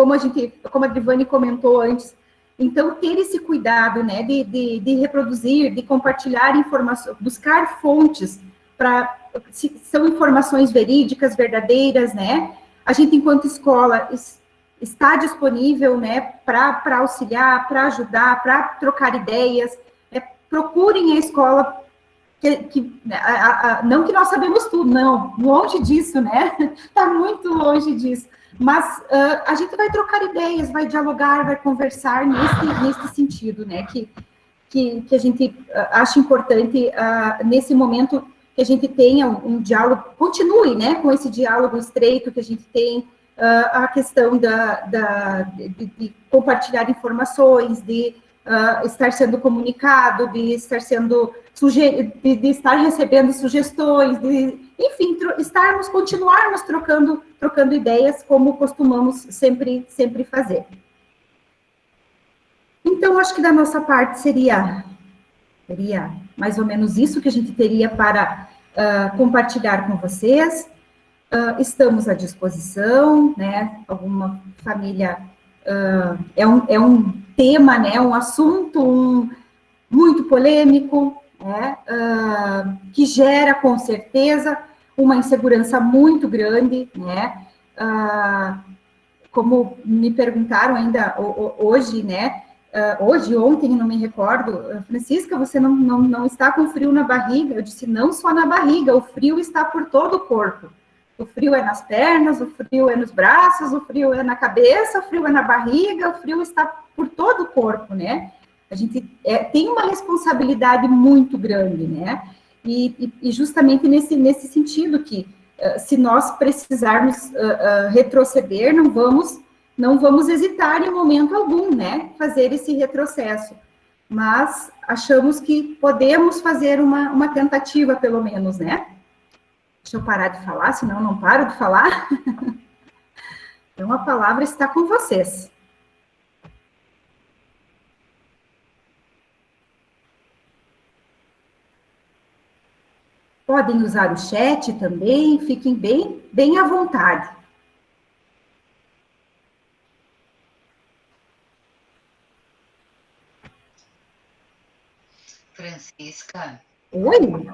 a Drivane comentou antes. Então, ter esse cuidado, né, de reproduzir, de compartilhar informações, buscar fontes se são informações verídicas, verdadeiras, né? A gente, enquanto escola, está disponível, né, para auxiliar, para ajudar, para trocar ideias. Procurem a escola, não que nós sabemos tudo, não, longe disso, né? Está muito longe disso. Mas a gente vai trocar ideias, vai dialogar, vai conversar nesse sentido, né? Que a gente acha importante nesse momento que a gente tenha um diálogo, continue, né, com esse diálogo estreito que a gente tem, a questão de compartilhar informações, de estar sendo comunicado, de estar recebendo sugestões, enfim, continuarmos trocando ideias, como costumamos sempre fazer. Então, acho que da nossa parte seria mais ou menos isso que a gente teria para compartilhar com vocês. Estamos à disposição, né? Alguma família é um tema, né? Um assunto muito polêmico, né? Que gera, com certeza, uma insegurança muito grande, né? Como me perguntaram ainda hoje, né? Hoje, ontem, não me recordo, Francisca, você não está com frio na barriga? Eu disse, não só na barriga, o frio está por todo o corpo. O frio é nas pernas, o frio é nos braços, o frio é na cabeça, o frio é na barriga, o frio está por todo o corpo, né? A gente tem uma responsabilidade muito grande, né? E justamente nesse sentido que, se nós precisarmos retroceder, não vamos hesitar em momento algum, né, fazer esse retrocesso, mas achamos que podemos fazer uma tentativa, pelo menos, né? Deixa eu parar de falar, senão eu não paro de falar. Então, a palavra está com vocês. Podem usar o chat também, fiquem bem à vontade. Francisca. Oi.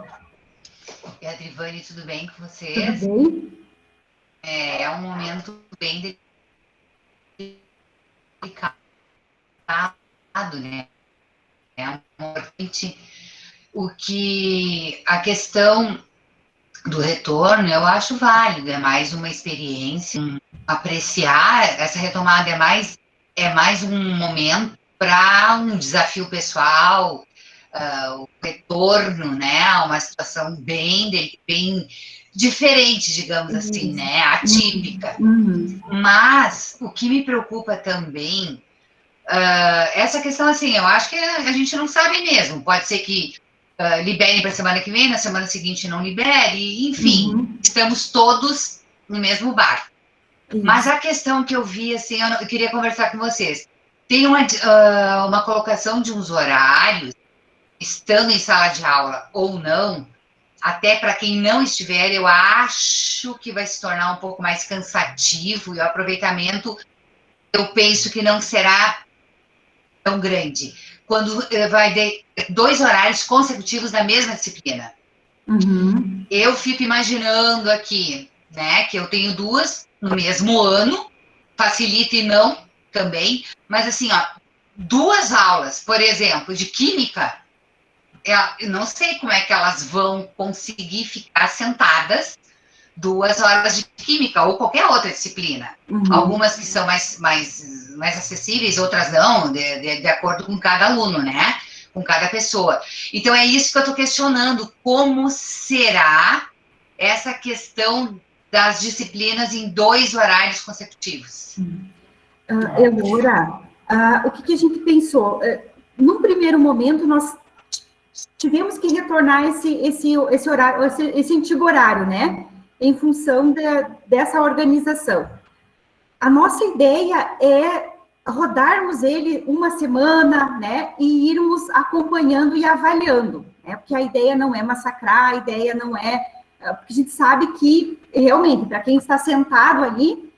E a Drivane, tudo bem com vocês? Tudo bem. É um momento bem delicado, né? É importante a questão do retorno, eu acho válido, é mais uma experiência, apreciar essa retomada é mais um momento para um desafio pessoal, o retorno, né, a uma situação bem diferente, digamos assim, né, atípica. Mas o que me preocupa também, essa questão, assim, eu acho que a gente não sabe mesmo, pode ser que liberem para a semana que vem, na semana seguinte não libere, enfim, estamos todos no mesmo barco. Mas a questão que eu vi, assim, eu queria conversar com vocês, tem uma colocação de uns horários estando em sala de aula ou não, até para quem não estiver, eu acho que vai se tornar um pouco mais cansativo e o aproveitamento, eu penso que não será tão grande. Quando vai ter 2 horários consecutivos da mesma disciplina. Uhum. Eu fico imaginando aqui, né, que eu tenho 2 no mesmo ano, facilita e não também, mas assim, ó, 2 aulas, por exemplo, de química, eu não sei como é que elas vão conseguir ficar sentadas 2 horas de química ou qualquer outra disciplina. Uhum. Algumas que são mais acessíveis, outras não, de acordo com cada aluno, né? Com cada pessoa. Então, é isso que eu estou questionando. Como será essa questão das disciplinas em 2 horários consecutivos? Elora, o que a gente pensou? Num primeiro momento, nós tivemos que retornar esse horário, esse antigo horário, né? Em função dessa organização. A nossa ideia é rodarmos ele uma semana, né? E irmos acompanhando e avaliando, né? Porque a ideia não é massacrar, a ideia não é... Porque a gente sabe que, realmente, para quem está sentado ali,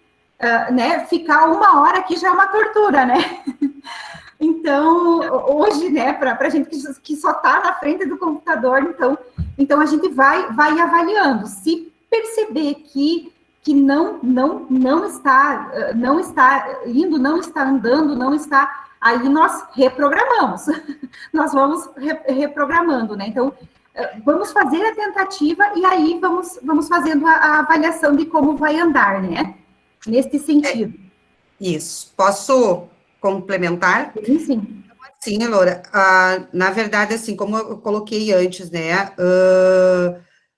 né? Ficar 1 hora aqui já é uma tortura, né? Então, hoje, né, para a gente que só está na frente do computador, então a gente vai avaliando. Se perceber que não está indo, não está andando, não está, aí nós reprogramamos. Nós vamos reprogramando, né? Então, vamos fazer a tentativa e aí vamos fazendo a avaliação de como vai andar, né? Nesse sentido. Isso. Posso complementar? Sim. Sim, Elora. Na verdade, assim, como eu coloquei antes, né,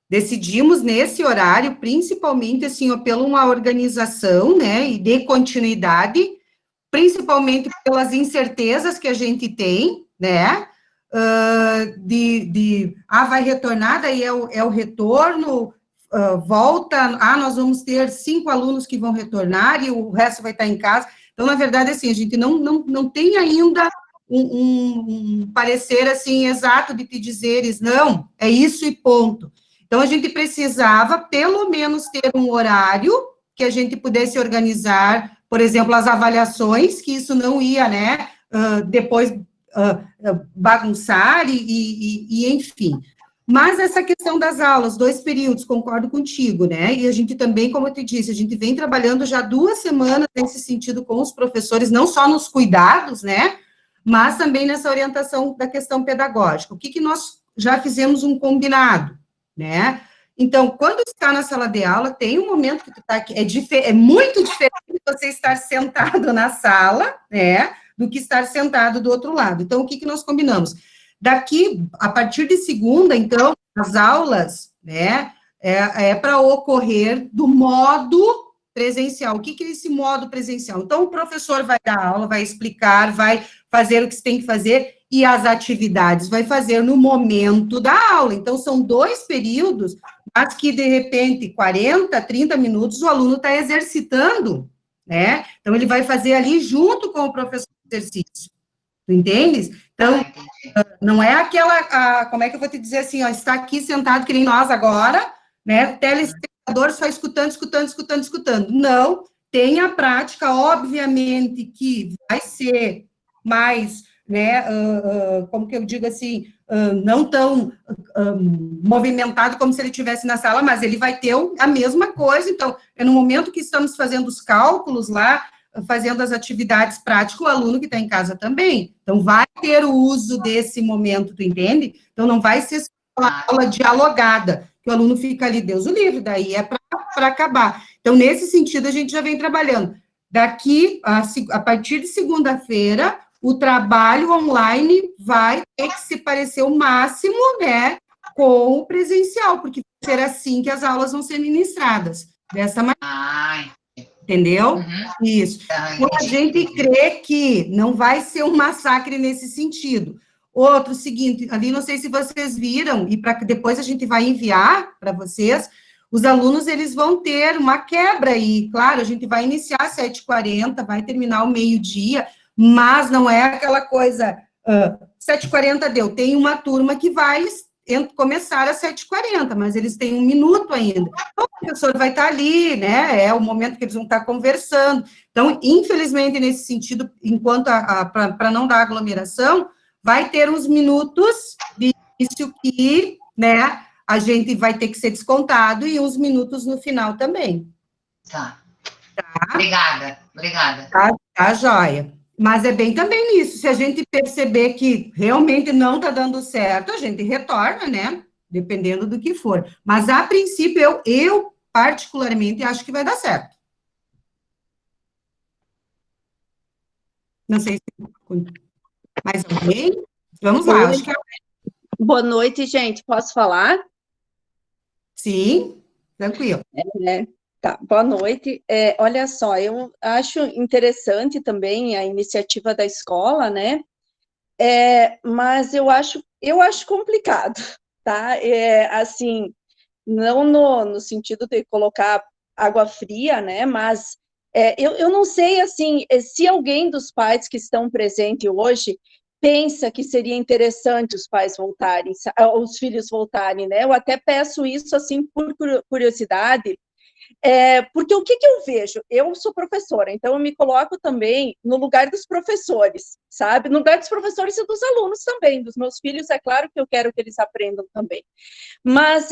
decidimos nesse horário, principalmente, assim, ó, pela uma organização, né, e de continuidade, principalmente pelas incertezas que a gente tem, né, vai retornar, daí é o retorno, volta, nós vamos ter 5 alunos que vão retornar e o resto vai estar em casa. Então, na verdade, assim, a gente não tem ainda um parecer, assim, exato de te dizeres, não, é isso e ponto. Então, a gente precisava, pelo menos, ter um horário que a gente pudesse organizar, por exemplo, as avaliações, que isso não ia, né, depois bagunçar e enfim. Mas essa questão das aulas, 2 períodos, concordo contigo, né? E a gente também, como eu te disse, a gente vem trabalhando já 2 semanas nesse sentido com os professores, não só nos cuidados, né? Mas também nessa orientação da questão pedagógica. O que nós já fizemos um combinado, né? Então, quando está na sala de aula, tem um momento que tu está aqui, é muito diferente você estar sentado na sala, né? Do que estar sentado do outro lado. Então, o que nós combinamos? Daqui, a partir de segunda, então, as aulas, né, para ocorrer do modo presencial. O que é esse modo presencial? Então, o professor vai dar aula, vai explicar, vai fazer o que você tem que fazer, e as atividades vai fazer no momento da aula. Então, são 2 períodos, mas que, de repente, 40, 30 minutos, o aluno está exercitando, né? Então, ele vai fazer ali junto com o professor o exercício. Tu entendes? Então, não é aquela, como é que eu vou te dizer assim, ó, está aqui sentado que nem nós agora, né, telespectador só escutando. Não, tem a prática, obviamente, que vai ser mais, né, como que eu digo assim, não tão movimentado como se ele estivesse na sala, mas ele vai ter a mesma coisa. Então, é no momento que estamos fazendo os cálculos lá, fazendo as atividades práticas, o aluno que está em casa também. Então, vai ter o uso desse momento, tu entende? Então, não vai ser uma aula dialogada, que o aluno fica ali, Deus o livre, daí é para acabar. Então, nesse sentido, a gente já vem trabalhando. Daqui, a partir de segunda-feira, o trabalho online vai ter que se parecer o máximo, né, com o presencial, porque vai ser assim que as aulas vão ser ministradas, dessa maneira. Entendeu? Isso. Então, a gente crê que não vai ser um massacre nesse sentido. Outro, seguinte, ali, não sei se vocês viram, e para que depois a gente vai enviar para vocês, os alunos, eles vão ter uma quebra, e, claro, a gente vai iniciar às 7h40, vai terminar ao meio-dia, mas não é aquela coisa 7h40 deu. Tem uma turma que vai começar às 7h40, mas eles têm 1 minuto ainda. Então, o professor vai estar ali, né? É o momento que eles vão estar conversando. Então, infelizmente, nesse sentido, enquanto para não dar aglomeração, vai ter uns minutos de início que, né, a gente vai ter que ser descontado e uns minutos no final também. Tá. Obrigada. Tá, joia. Mas é bem também isso, se a gente perceber que realmente não está dando certo, a gente retorna, né? Dependendo do que for. Mas, a princípio, eu particularmente, acho que vai dar certo. Não sei se... Mais alguém? Vamos lá, acho que... Boa noite, gente. Posso falar? Sim, tranquilo. Tá, boa noite. Olha só, eu acho interessante também a iniciativa da escola, né? Mas eu acho complicado, tá? Assim, não no sentido de colocar água fria, né? Mas eu não sei, assim, se alguém dos pais que estão presentes hoje pensa que seria interessante os pais voltarem, os filhos voltarem, né? Eu até peço isso, assim, por curiosidade, porque o que eu vejo? Eu sou professora, então eu me coloco também no lugar dos professores, sabe? No lugar dos professores e dos alunos também, dos meus filhos, é claro que eu quero que eles aprendam também. Mas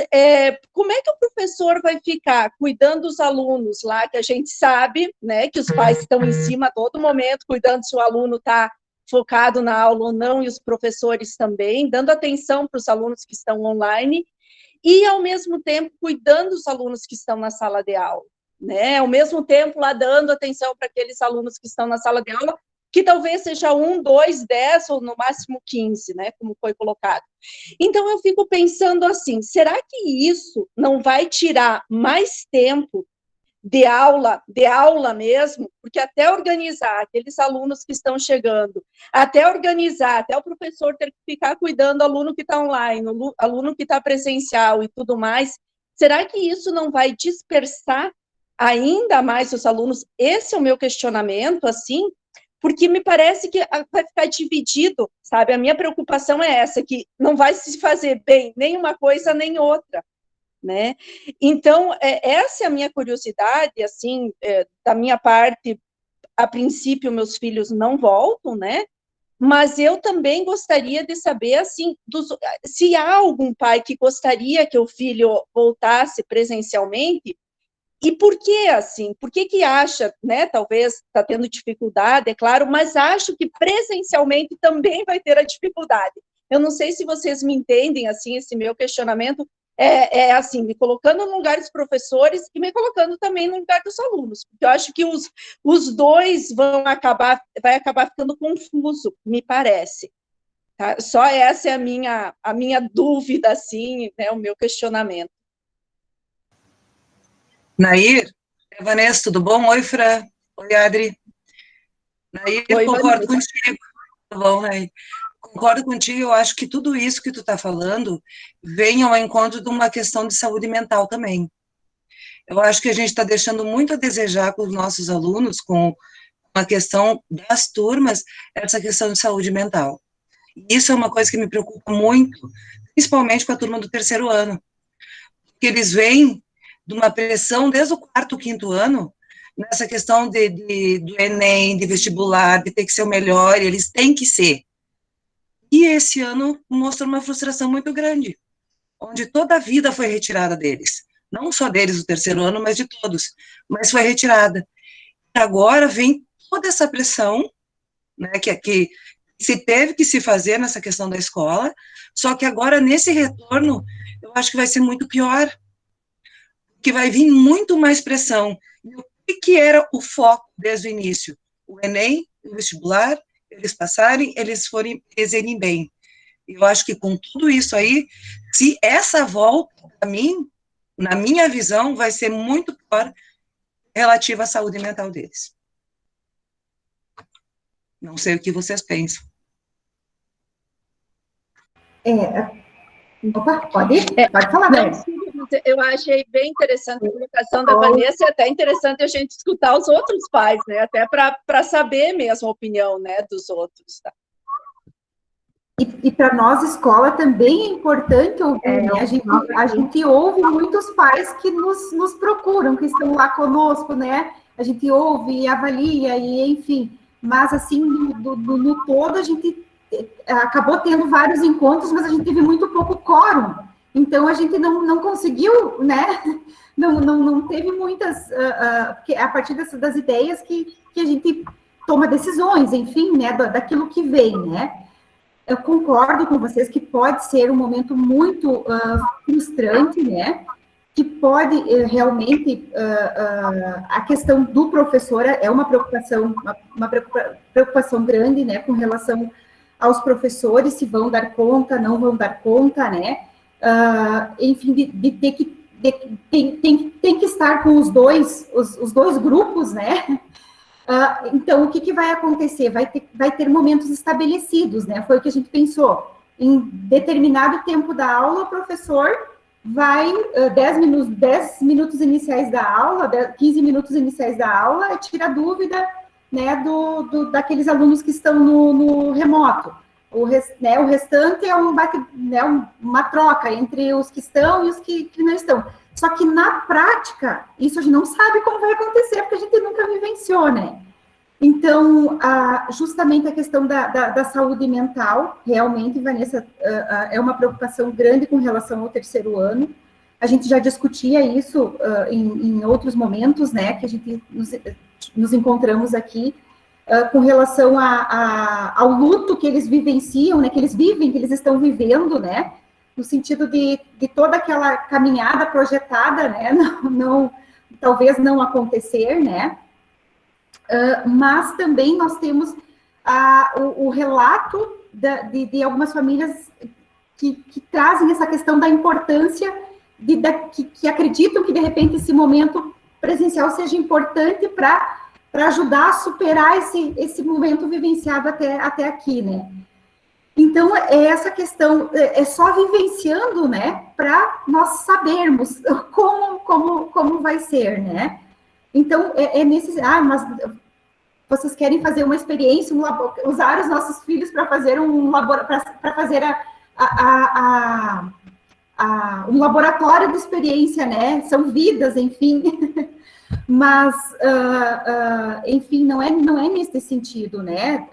como é que o professor vai ficar cuidando dos alunos lá, que a gente sabe, né, que os pais estão em cima a todo momento, cuidando se o aluno está focado na aula ou não, e os professores também, dando atenção para os alunos que estão online, e, ao mesmo tempo, cuidando dos alunos que estão na sala de aula, né? Ao mesmo tempo, lá dando atenção para aqueles alunos que estão na sala de aula, que talvez seja 1, 2, 10 ou no máximo 15, né? Como foi colocado. Então, eu fico pensando assim, será que isso não vai tirar mais tempo de aula mesmo, porque até organizar aqueles alunos que estão chegando, até organizar, até o professor ter que ficar cuidando do aluno que está online, aluno que está presencial e tudo mais, será que isso não vai dispersar ainda mais os alunos? Esse é o meu questionamento, assim, porque me parece que vai ficar dividido, sabe? A minha preocupação é essa, que não vai se fazer bem nem uma coisa nem outra, né? Então, essa é a minha curiosidade, assim, da minha parte, a princípio, meus filhos não voltam, né? Mas eu também gostaria de saber, assim, se há algum pai que gostaria que o filho voltasse presencialmente, e por que, assim? Por que acha, né? Talvez está tendo dificuldade, é claro, mas acho que presencialmente também vai ter a dificuldade. Eu não sei se vocês me entendem, assim, esse meu questionamento, assim, me colocando no lugar dos professores e me colocando também no lugar dos alunos, porque eu acho que os dois vai acabar ficando confuso, me parece. Tá? Só essa é a minha dúvida, assim, né, o meu questionamento. Nair, Vanessa, tudo bom? Oi, Fran. Oi, Adri. Nair, Oi, concordo contigo. Tudo bom, Nair? Concordo contigo, eu acho que tudo isso que tu está falando vem ao encontro de uma questão de saúde mental também. Eu acho que a gente está deixando muito a desejar com os nossos alunos, com a questão das turmas, essa questão de saúde mental. Isso é uma coisa que me preocupa muito, principalmente com a turma do 3º ano, porque eles vêm de uma pressão desde o 4º, 5º ano, nessa questão do Enem, de vestibular, de ter que ser o melhor, e eles têm que ser. E esse ano mostrou uma frustração muito grande, onde toda a vida foi retirada deles. Não só deles, do 3º ano, mas de todos. Mas foi retirada. E agora vem toda essa pressão, né, que se teve que se fazer nessa questão da escola, só que agora, nesse retorno, eu acho que vai ser muito pior, que vai vir muito mais pressão. E o que era o foco desde o início? O Enem, o vestibular, eles passarem, eles irem bem. Eu acho que com tudo isso aí, se essa volta, para mim, na minha visão, vai ser muito pior relativa à saúde mental deles. Não sei o que vocês pensam. Opa, pode falar, não, eu achei bem interessante a colocação da Vanessa, e até interessante a gente escutar os outros pais, né? Até para saber mesmo a opinião, né, dos outros. Tá? E para nós, escola, também é importante ouvir, né? A gente ouve muitos pais que nos procuram, que estão lá conosco, né? A gente ouve, avalia, e enfim. Mas, assim, no todo, a gente acabou tendo vários encontros, mas a gente teve muito pouco quórum. Então, a gente não conseguiu, né? Não teve muitas... porque a partir das ideias que a gente toma decisões, enfim, né? Daquilo que vem, né? Eu concordo com vocês que pode ser um momento muito frustrante, né? Que pode realmente a questão do professor é uma preocupação grande, né? Com relação aos professores, se vão dar conta, não vão dar conta, né? Enfim, tem que estar com os dois grupos, né? Então, o que vai acontecer? Vai ter momentos estabelecidos, né? Foi o que a gente pensou. Em determinado tempo da aula, o professor vai, 10 minutos iniciais da aula, 15 minutos iniciais da aula, tira a dúvida, né, daqueles alunos que estão no remoto. O restante é uma troca entre os que estão e os que não estão. Só que, na prática, isso a gente não sabe como vai acontecer, porque a gente nunca vivenciou, né? Então, justamente a questão da saúde mental, realmente, Vanessa, é uma preocupação grande com relação ao terceiro ano. A gente já discutia isso em outros momentos, né, que a gente nos encontramos aqui, com relação ao luto que eles vivenciam, né, que eles estão vivendo, né, no sentido de toda aquela caminhada projetada, né, talvez não acontecer, né, mas também nós temos o relato de algumas famílias que trazem essa questão da importância, que acreditam que, de repente, esse momento presencial seja importante para ajudar a superar esse momento vivenciado até aqui, né. Então, essa questão, é só vivenciando, né, para nós sabermos como vai ser, né. Então, mas vocês querem fazer uma experiência, usar os nossos filhos para fazer um laboratório de experiência, né, são vidas, enfim, mas, enfim, não é nesse sentido, né,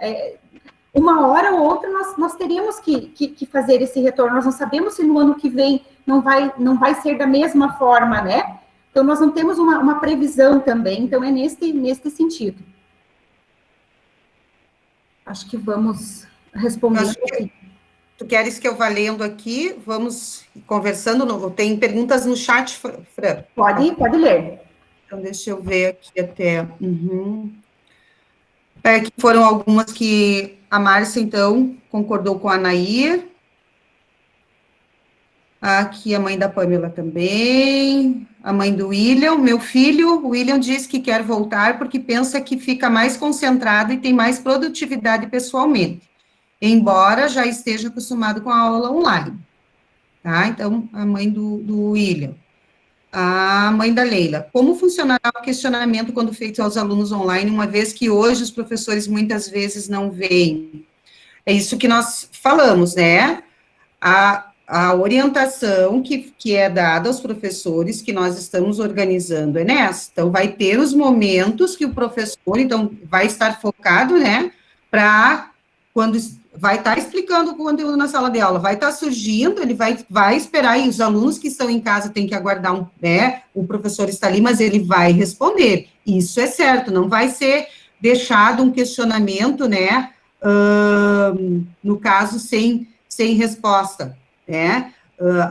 uma hora ou outra nós teríamos que fazer esse retorno. Nós não sabemos se no ano que vem não vai ser da mesma forma, né? Então, nós não temos uma previsão também. Então, é neste sentido. Acho que vamos responder. Tu queres que eu vá lendo aqui? Vamos conversando. Tem perguntas no chat, Fran? Pode ler. Então, deixa eu ver aqui até. Que foram algumas que a Márcia, então, concordou com a Anair. Aqui a mãe da Pamela também. A mãe do William. Meu filho, o William, diz que quer voltar porque pensa que fica mais concentrado e tem mais produtividade pessoalmente, embora já esteja acostumado com a aula online. Tá? Então, a mãe do William. A mãe da Leila, como funcionará o questionamento quando feito aos alunos online, uma vez que hoje os professores muitas vezes não veem? É isso que nós falamos, né? A orientação que é dada aos professores, que nós estamos organizando é nessa. Então, vai ter os momentos que o professor, então, vai estar focado, né, para quando vai estar explicando o conteúdo na sala de aula, vai estar surgindo, ele vai esperar, e os alunos que estão em casa têm que aguardar, né, o professor está ali, mas ele vai responder, isso é certo, não vai ser deixado um questionamento, né, no caso, sem resposta, né,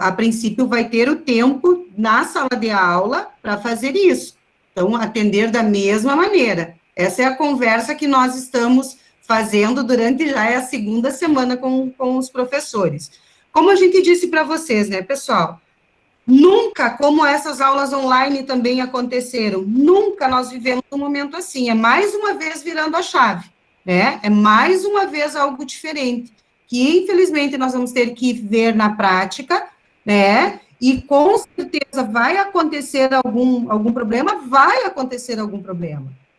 a princípio vai ter o tempo na sala de aula para fazer isso, então, atender da mesma maneira, essa é a conversa que nós estamos fazendo durante já a segunda semana com os professores. Como a gente disse para vocês, né, pessoal, nunca, como essas aulas online também aconteceram, nunca nós vivemos um momento assim, é mais uma vez virando a chave, né, é mais uma vez algo diferente, que infelizmente nós vamos ter que ver na prática, né, e com certeza vai acontecer algum problema,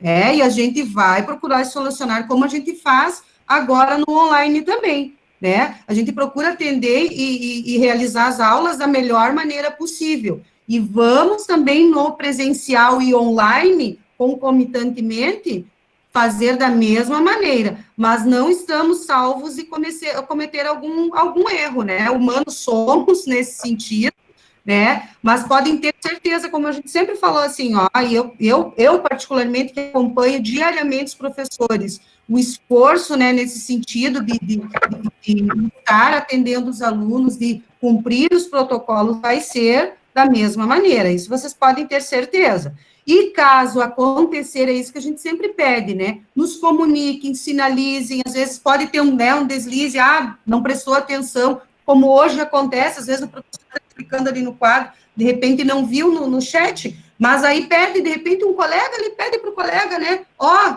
e a gente vai procurar solucionar como a gente faz agora no online também, né? A gente procura atender e realizar as aulas da melhor maneira possível. E vamos também no presencial e online, concomitantemente, fazer da mesma maneira, mas não estamos salvos de cometer algum erro, né? Humanos somos nesse sentido, né? Mas podem ter certeza, como a gente sempre falou assim, ó, eu particularmente que acompanho diariamente os professores, o esforço, né, nesse sentido de estar atendendo os alunos, de cumprir os protocolos, vai ser da mesma maneira, isso vocês podem ter certeza. E caso acontecer, é isso que a gente sempre pede, né? Nos comuniquem, sinalizem, às vezes pode ter um deslize, não prestou atenção, como hoje acontece, às vezes o professor está explicando ali no quadro, de repente não viu no chat, mas aí pede, de repente um colega, ele pede para o colega, né?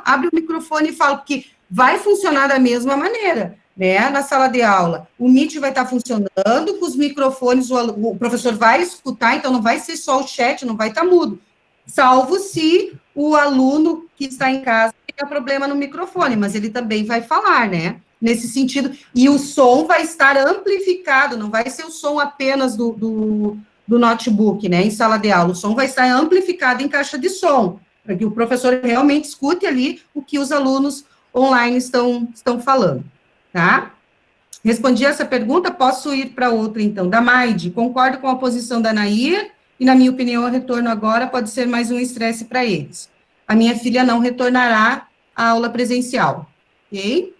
Abre o microfone e fala, porque vai funcionar da mesma maneira, né? Na sala de aula, o Meet vai estar funcionando, com os microfones, o professor vai escutar, então não vai ser só o chat, não vai estar mudo, salvo se o aluno que está em casa tenha problema no microfone, mas ele também vai falar, né? Nesse sentido, e o som vai estar amplificado, não vai ser o som apenas do notebook, né, em sala de aula, o som vai estar amplificado em caixa de som, para que o professor realmente escute ali o que os alunos online estão falando, tá? Respondi essa pergunta, posso ir para outra, então, da Maide, concordo com a posição da Nair, e, na minha opinião, o retorno agora pode ser mais um estresse para eles. A minha filha não retornará à aula presencial, ok?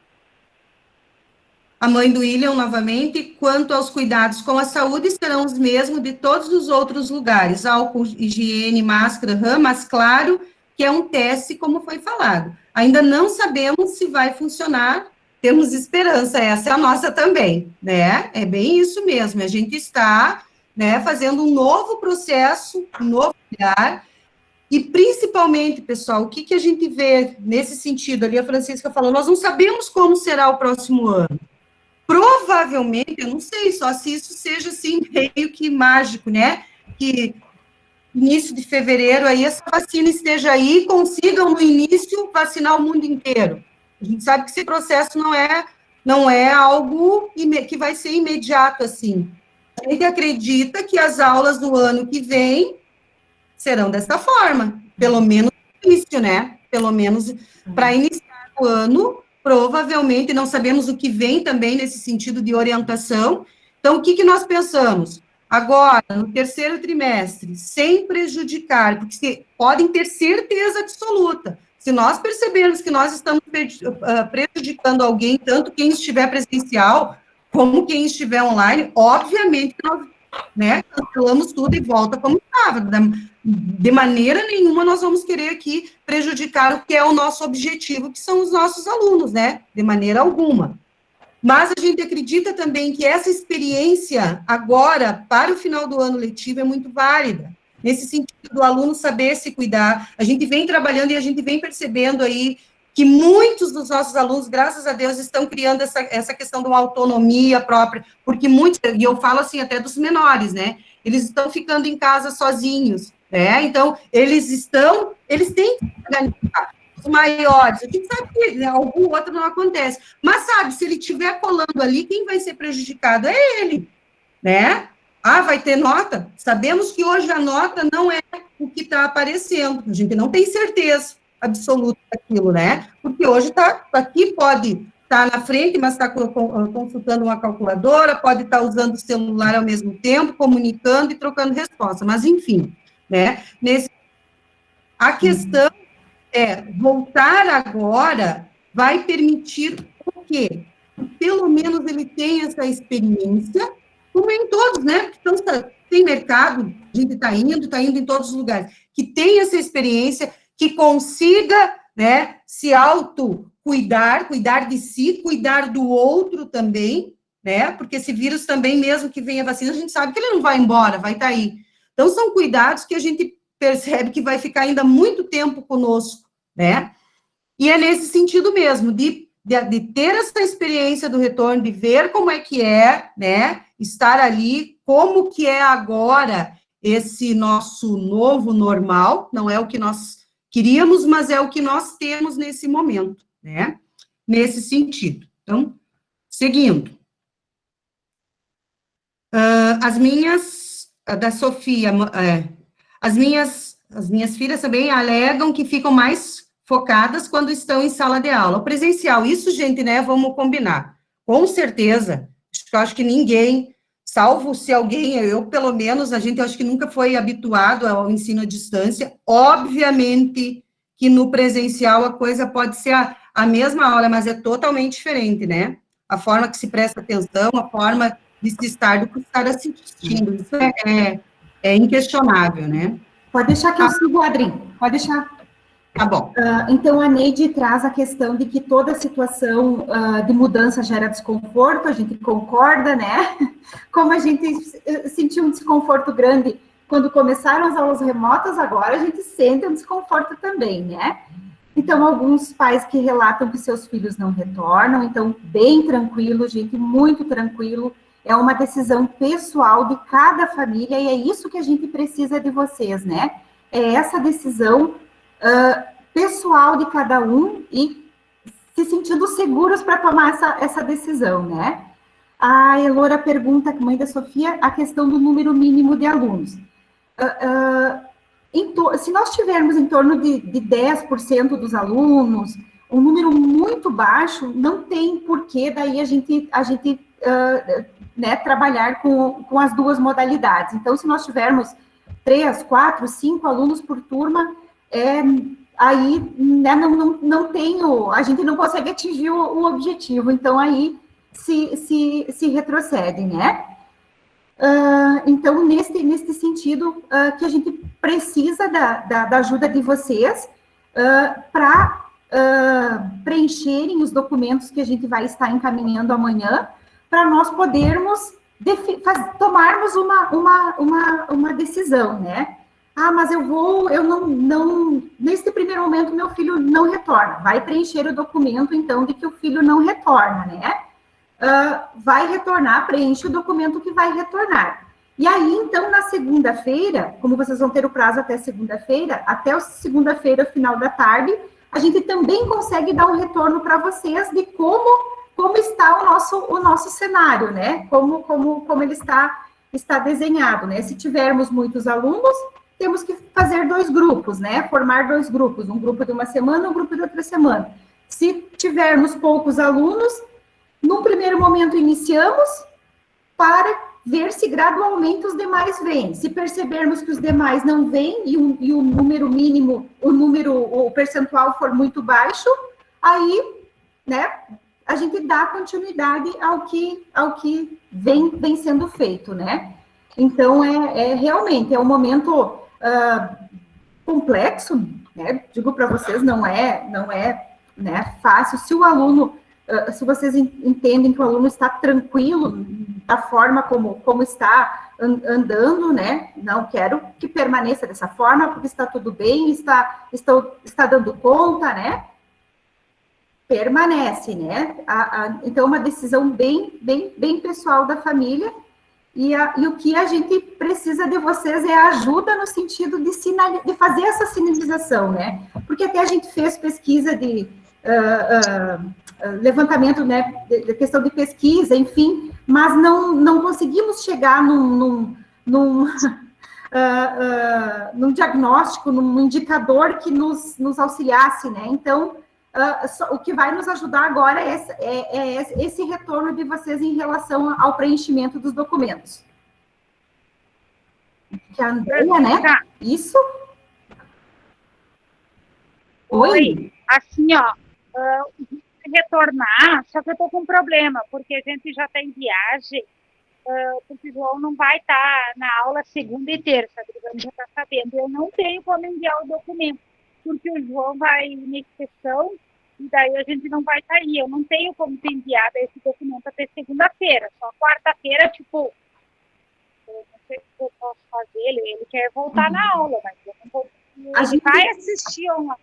A mãe do William, novamente, quanto aos cuidados com a saúde, serão os mesmos de todos os outros lugares, álcool, higiene, máscara, mas claro que é um teste, como foi falado. Ainda não sabemos se vai funcionar, temos esperança, essa é a nossa também, né? É bem isso mesmo, a gente está, né, fazendo um novo processo, um novo olhar, e principalmente, pessoal, o que a gente vê nesse sentido, ali a Francisca falou, nós não sabemos como será o próximo ano. Provavelmente, eu não sei, só se isso seja, assim, meio que mágico, né? Que início de fevereiro, aí, essa vacina esteja aí e consigam, no início, vacinar o mundo inteiro. A gente sabe que esse processo não é algo que vai ser imediato, assim. A gente acredita que as aulas do ano que vem serão dessa forma, pelo menos no início, né? Pelo menos para iniciar o ano, provavelmente, não sabemos o que vem também nesse sentido de orientação. Então, o que nós pensamos? Agora, no terceiro trimestre, sem prejudicar, porque podem ter certeza absoluta, se nós percebermos que nós estamos prejudicando alguém, tanto quem estiver presencial, como quem estiver online, obviamente que nós, né, cancelamos tudo e volta como estava. De maneira nenhuma nós vamos querer aqui prejudicar o que é o nosso objetivo, que são os nossos alunos, né? De maneira alguma. Mas a gente acredita também que essa experiência agora, para o final do ano letivo, é muito válida. Nesse sentido do aluno saber se cuidar. A gente vem trabalhando e a gente vem percebendo aí que muitos dos nossos alunos, graças a Deus, estão criando essa questão de uma autonomia própria, porque muitos, e eu falo assim até dos menores, né? Eles estão ficando em casa sozinhos, né? Então, eles têm que se organizar. Os maiores, a gente sabe que, né, algum outro não acontece, mas sabe, se ele estiver colando ali, quem vai ser prejudicado é ele, né? Vai ter nota? Sabemos que hoje a nota não é o que está aparecendo, a gente não tem certeza absoluta daquilo, né? Porque hoje aqui pode estar na frente, mas está consultando uma calculadora, pode estar usando o celular ao mesmo tempo, comunicando e trocando resposta, mas enfim, né? A questão voltar agora vai permitir o quê? Pelo menos ele tenha essa experiência, como em todos, né? Então, tem mercado, a gente está indo em todos os lugares, que tenha essa experiência, que consiga, né, se auto-cuidar, cuidar de si, cuidar do outro também, né? Porque esse vírus também, mesmo que venha a vacina, a gente sabe que ele não vai embora, vai estar aí. Então, são cuidados que a gente percebe que vai ficar ainda muito tempo conosco, né? E é nesse sentido mesmo, de ter essa experiência do retorno, de ver como é que é, né? Estar ali, como que é agora esse nosso novo normal, não é o que nós queríamos, mas é o que nós temos nesse momento, né? Nesse sentido. Então, seguindo. As minhas, a da Sofia, as minhas filhas também alegam que ficam mais focadas quando estão em sala de aula. O presencial, isso, gente, né, vamos combinar. Com certeza, eu acho que ninguém, salvo se alguém, eu pelo menos, a gente acho que nunca foi habituado ao ensino à distância. Obviamente que no presencial a coisa pode ser a mesma aula, mas é totalmente diferente, né? A forma que se presta atenção, a forma de se estar do que estar assistindo. Isso é inquestionável, né? Pode deixar que eu sigo, Adri. Pode deixar. Tá bom. Então, a Neide traz a questão de que toda situação de mudança gera desconforto, a gente concorda, né? Como a gente sentiu um desconforto grande quando começaram as aulas remotas, agora a gente sente um desconforto também, né? Então, alguns pais que relatam que seus filhos não retornam, então, bem tranquilo, gente, muito tranquilo, é uma decisão pessoal de cada família, e é isso que a gente precisa de vocês, né? É essa decisão pessoal de cada um e se sentindo seguros para tomar essa decisão, né? A Elora pergunta, mãe da Sofia, a questão do número mínimo de alunos. Se nós tivermos em torno de 10% dos alunos, um número muito baixo, não tem porquê daí a gente né, trabalhar com as duas modalidades. Então, se nós tivermos 3, 4, 5 alunos por turma, aí né, não tem a gente não consegue atingir o objetivo, então aí se retrocede, né? Então, neste sentido, que a gente precisa da ajuda de vocês para preencherem os documentos que a gente vai estar encaminhando amanhã, para nós podermos tomarmos uma decisão, né? Ah, mas eu não, nesse primeiro momento, meu filho não retorna. Vai preencher o documento, então, de que o filho não retorna, né? Vai retornar, preenche o documento que vai retornar. E aí, então, na segunda-feira, como vocês vão ter o prazo até segunda-feira, até segunda-feira, final da tarde, a gente também consegue dar um retorno para vocês de como está o nosso cenário, né? Como ele está desenhado, né? Se tivermos muitos alunos, temos que fazer 2 grupos, né? Formar 2 grupos, um grupo de uma semana, um grupo de outra semana. Se tivermos poucos alunos, num primeiro momento iniciamos para ver se gradualmente os demais vêm. Se percebermos que os demais não vêm e o número mínimo, o percentual for muito baixo, aí, né, a gente dá continuidade ao que vem sendo feito, né? Então, realmente, é um momento complexo, né? Digo para vocês, não é né, fácil. Se o aluno, se vocês entendem que o aluno está tranquilo da forma como está andando, né? Não quero que permaneça dessa forma, porque está tudo bem, está dando conta, né? Permanece, né? Então, uma decisão bem pessoal da família, e o que a gente precisa de vocês é ajuda no sentido de fazer essa sinalização, né? Porque até a gente fez pesquisa de levantamento, né, de questão de pesquisa, enfim, mas não conseguimos chegar num diagnóstico, num indicador que nos auxiliasse, né? Então, o que vai nos ajudar agora é esse retorno de vocês em relação ao preenchimento dos documentos. Que a Andrea, né? Isso? Oi. Assim, ó, retornar, só que eu tô com um problema, porque a gente já tá em viagem, porque o João não vai estar na aula segunda e terça, a Adriana já está sabendo. Eu não tenho como enviar o documento, porque o João vai em exceção, e daí a gente não vai estar aí. Eu não tenho como ter enviado esse documento até segunda-feira, só quarta-feira, tipo, eu não sei o que eu posso fazer, ele quer voltar na aula, mas eu não vou. Ele vai assistir online.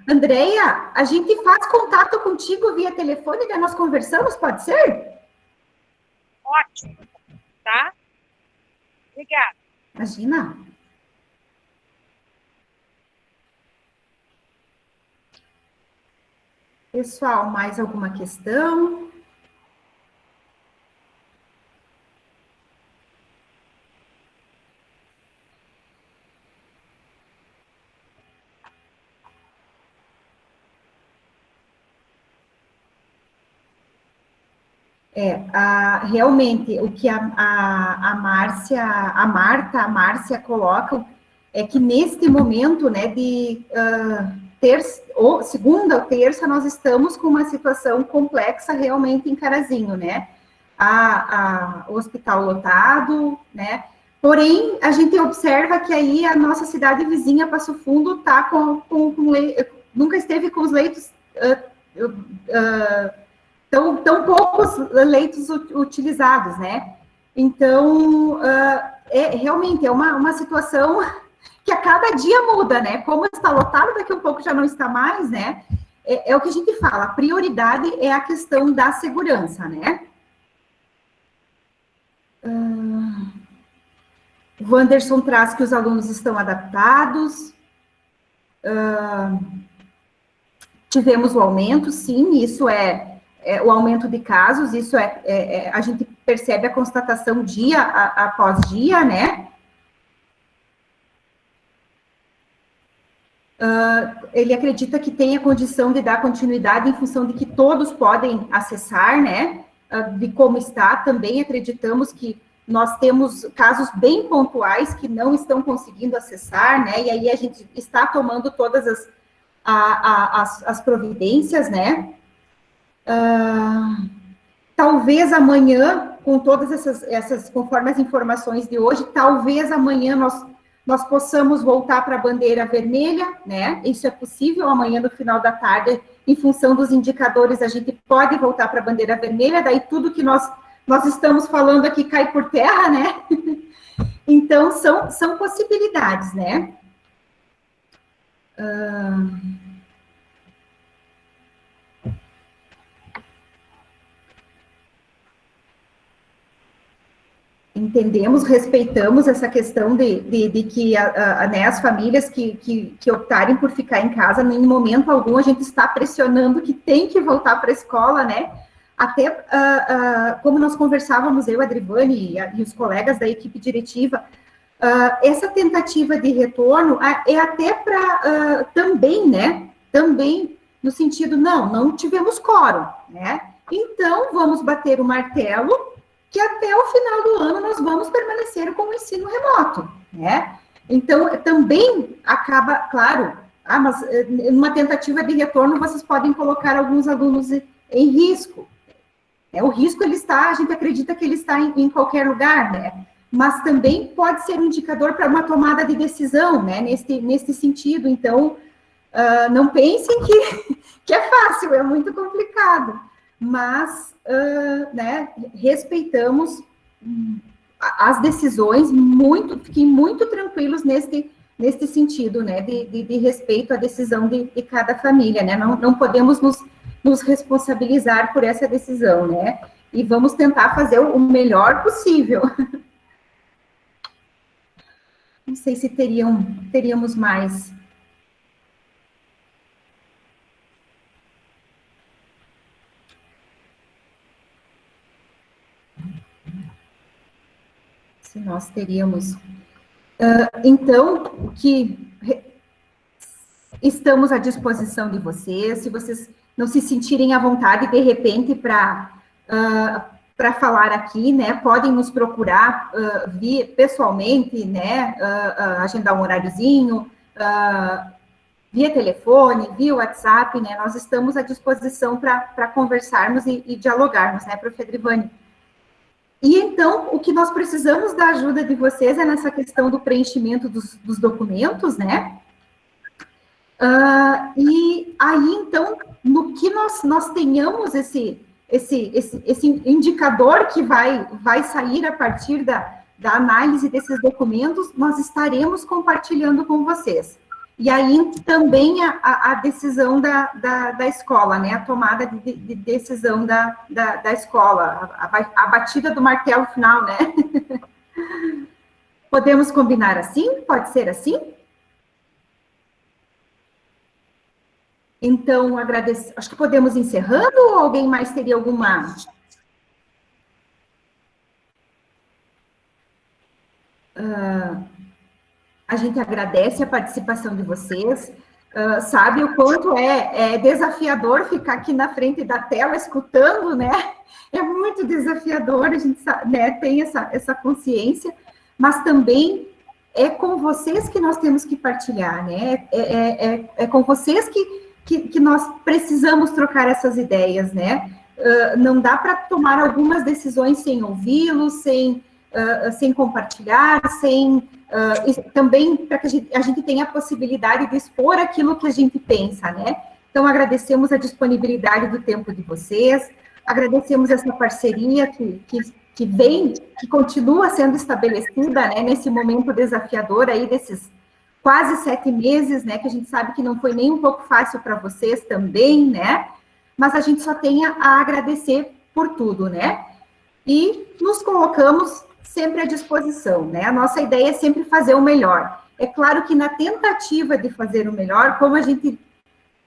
Andreia, a gente faz contato contigo via telefone, né? Nós conversamos, pode ser? Ótimo, tá? Obrigada. Imagina. Pessoal, mais alguma questão? Realmente, o que a Márcia colocam é que neste momento, né, de segunda ou terça, nós estamos com uma situação complexa realmente em Carazinho, né? O hospital lotado, né? Porém, a gente observa que aí a nossa cidade vizinha, Passo Fundo, está nunca esteve com os leitos tão poucos leitos utilizados, né? Então, realmente é uma situação que a cada dia muda, né? Como está lotado, daqui a um pouco já não está mais, né? É o que a gente fala, a prioridade é a questão da segurança, né? O Wanderson traz que os alunos estão adaptados. Tivemos o aumento, sim, isso o aumento de casos, isso a gente percebe a constatação dia após dia, né? Ele acredita que tem a condição de dar continuidade em função de que todos podem acessar, né? De como está, também acreditamos que nós temos casos bem pontuais que não estão conseguindo acessar, né? E aí a gente está tomando todas as providências, né? Talvez amanhã, com todas conforme as informações de hoje, talvez amanhã nós possamos voltar para a bandeira vermelha, né? Isso é possível, amanhã no final da tarde, em função dos indicadores, a gente pode voltar para a bandeira vermelha, daí tudo que nós estamos falando aqui cai por terra, né? Então, são possibilidades, né? Entendemos, respeitamos essa questão de que né, as famílias que optarem por ficar em casa, em momento algum a gente está pressionando que tem que voltar para a escola, né? Até como nós conversávamos, eu, a Adrivane e os colegas da equipe diretiva, essa tentativa de retorno é até para também, né? Também no sentido, não tivemos quórum, né? Então, vamos bater o martelo que até o final do ano nós vamos permanecer com o ensino remoto, né? Então, também acaba, claro, mas numa tentativa de retorno, vocês podem colocar alguns alunos em risco. O risco, a gente acredita que ele está em qualquer lugar, né? Mas também pode ser um indicador para uma tomada de decisão, né? Nesse sentido. Então, não pensem que é fácil, é muito complicado. Mas, né, respeitamos as decisões, fiquem muito tranquilos nesse sentido, né, de respeito à decisão de cada família, né, não podemos nos responsabilizar por essa decisão, né, e vamos tentar fazer o melhor possível. Não sei se teríamos mais. Se nós teríamos. Então, estamos à disposição de vocês, se vocês não se sentirem à vontade, de repente, para falar aqui, né, podem nos procurar pessoalmente, né, agendar um horáriozinho, via telefone, via WhatsApp, né, nós estamos à disposição para conversarmos e dialogarmos, né, prof. Adrivane. E, então, o que nós precisamos da ajuda de vocês é nessa questão do preenchimento dos documentos, né? E aí, então, no que nós tenhamos esse indicador que vai sair a partir da análise desses documentos, nós estaremos compartilhando com vocês. E aí, também a decisão da escola, né? A tomada de decisão da escola, a batida do martelo final, né? Podemos combinar assim? Pode ser assim? Então, agradeço. Acho que podemos ir encerrando, ou alguém mais teria alguma... A gente agradece a participação de vocês. sabe o quanto é desafiador ficar aqui na frente da tela escutando, né? É muito desafiador, a gente né, tem essa consciência, mas também é com vocês que nós temos que partilhar, né? É com vocês que nós precisamos trocar essas ideias, né? Não dá para tomar algumas decisões sem ouvi-los, sem compartilhar, também para que a gente tenha a possibilidade de expor aquilo que a gente pensa, né? Então, agradecemos a disponibilidade do tempo de vocês, agradecemos essa parceria que continua sendo estabelecida, né, nesse momento desafiador aí desses quase 7 meses, né, que a gente sabe que não foi nem um pouco fácil para vocês também, né, mas a gente só tem a agradecer por tudo, né, e nos colocamos sempre à disposição, né, a nossa ideia é sempre fazer o melhor. É claro que na tentativa de fazer o melhor, como a gente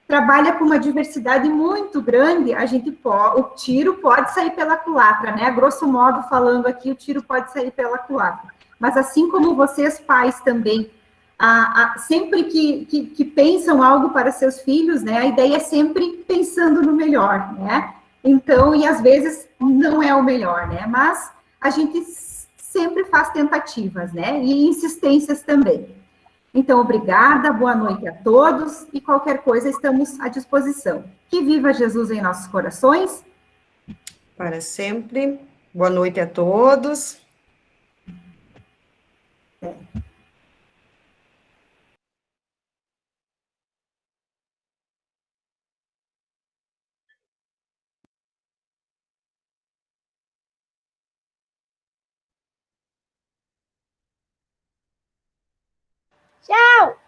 trabalha com uma diversidade muito grande, o tiro pode sair pela culatra, né? Grosso modo falando aqui, o tiro pode sair pela culatra. Mas assim como vocês, pais, também, sempre que pensam algo para seus filhos, né? A ideia é sempre pensando no melhor, né? Então, e às vezes não é o melhor, né? Mas a gente sempre faz tentativas, né? E insistências também. Então, obrigada, boa noite a todos, e qualquer coisa estamos à disposição. Que viva Jesus em nossos corações. Para sempre. Boa noite a todos. Tchau!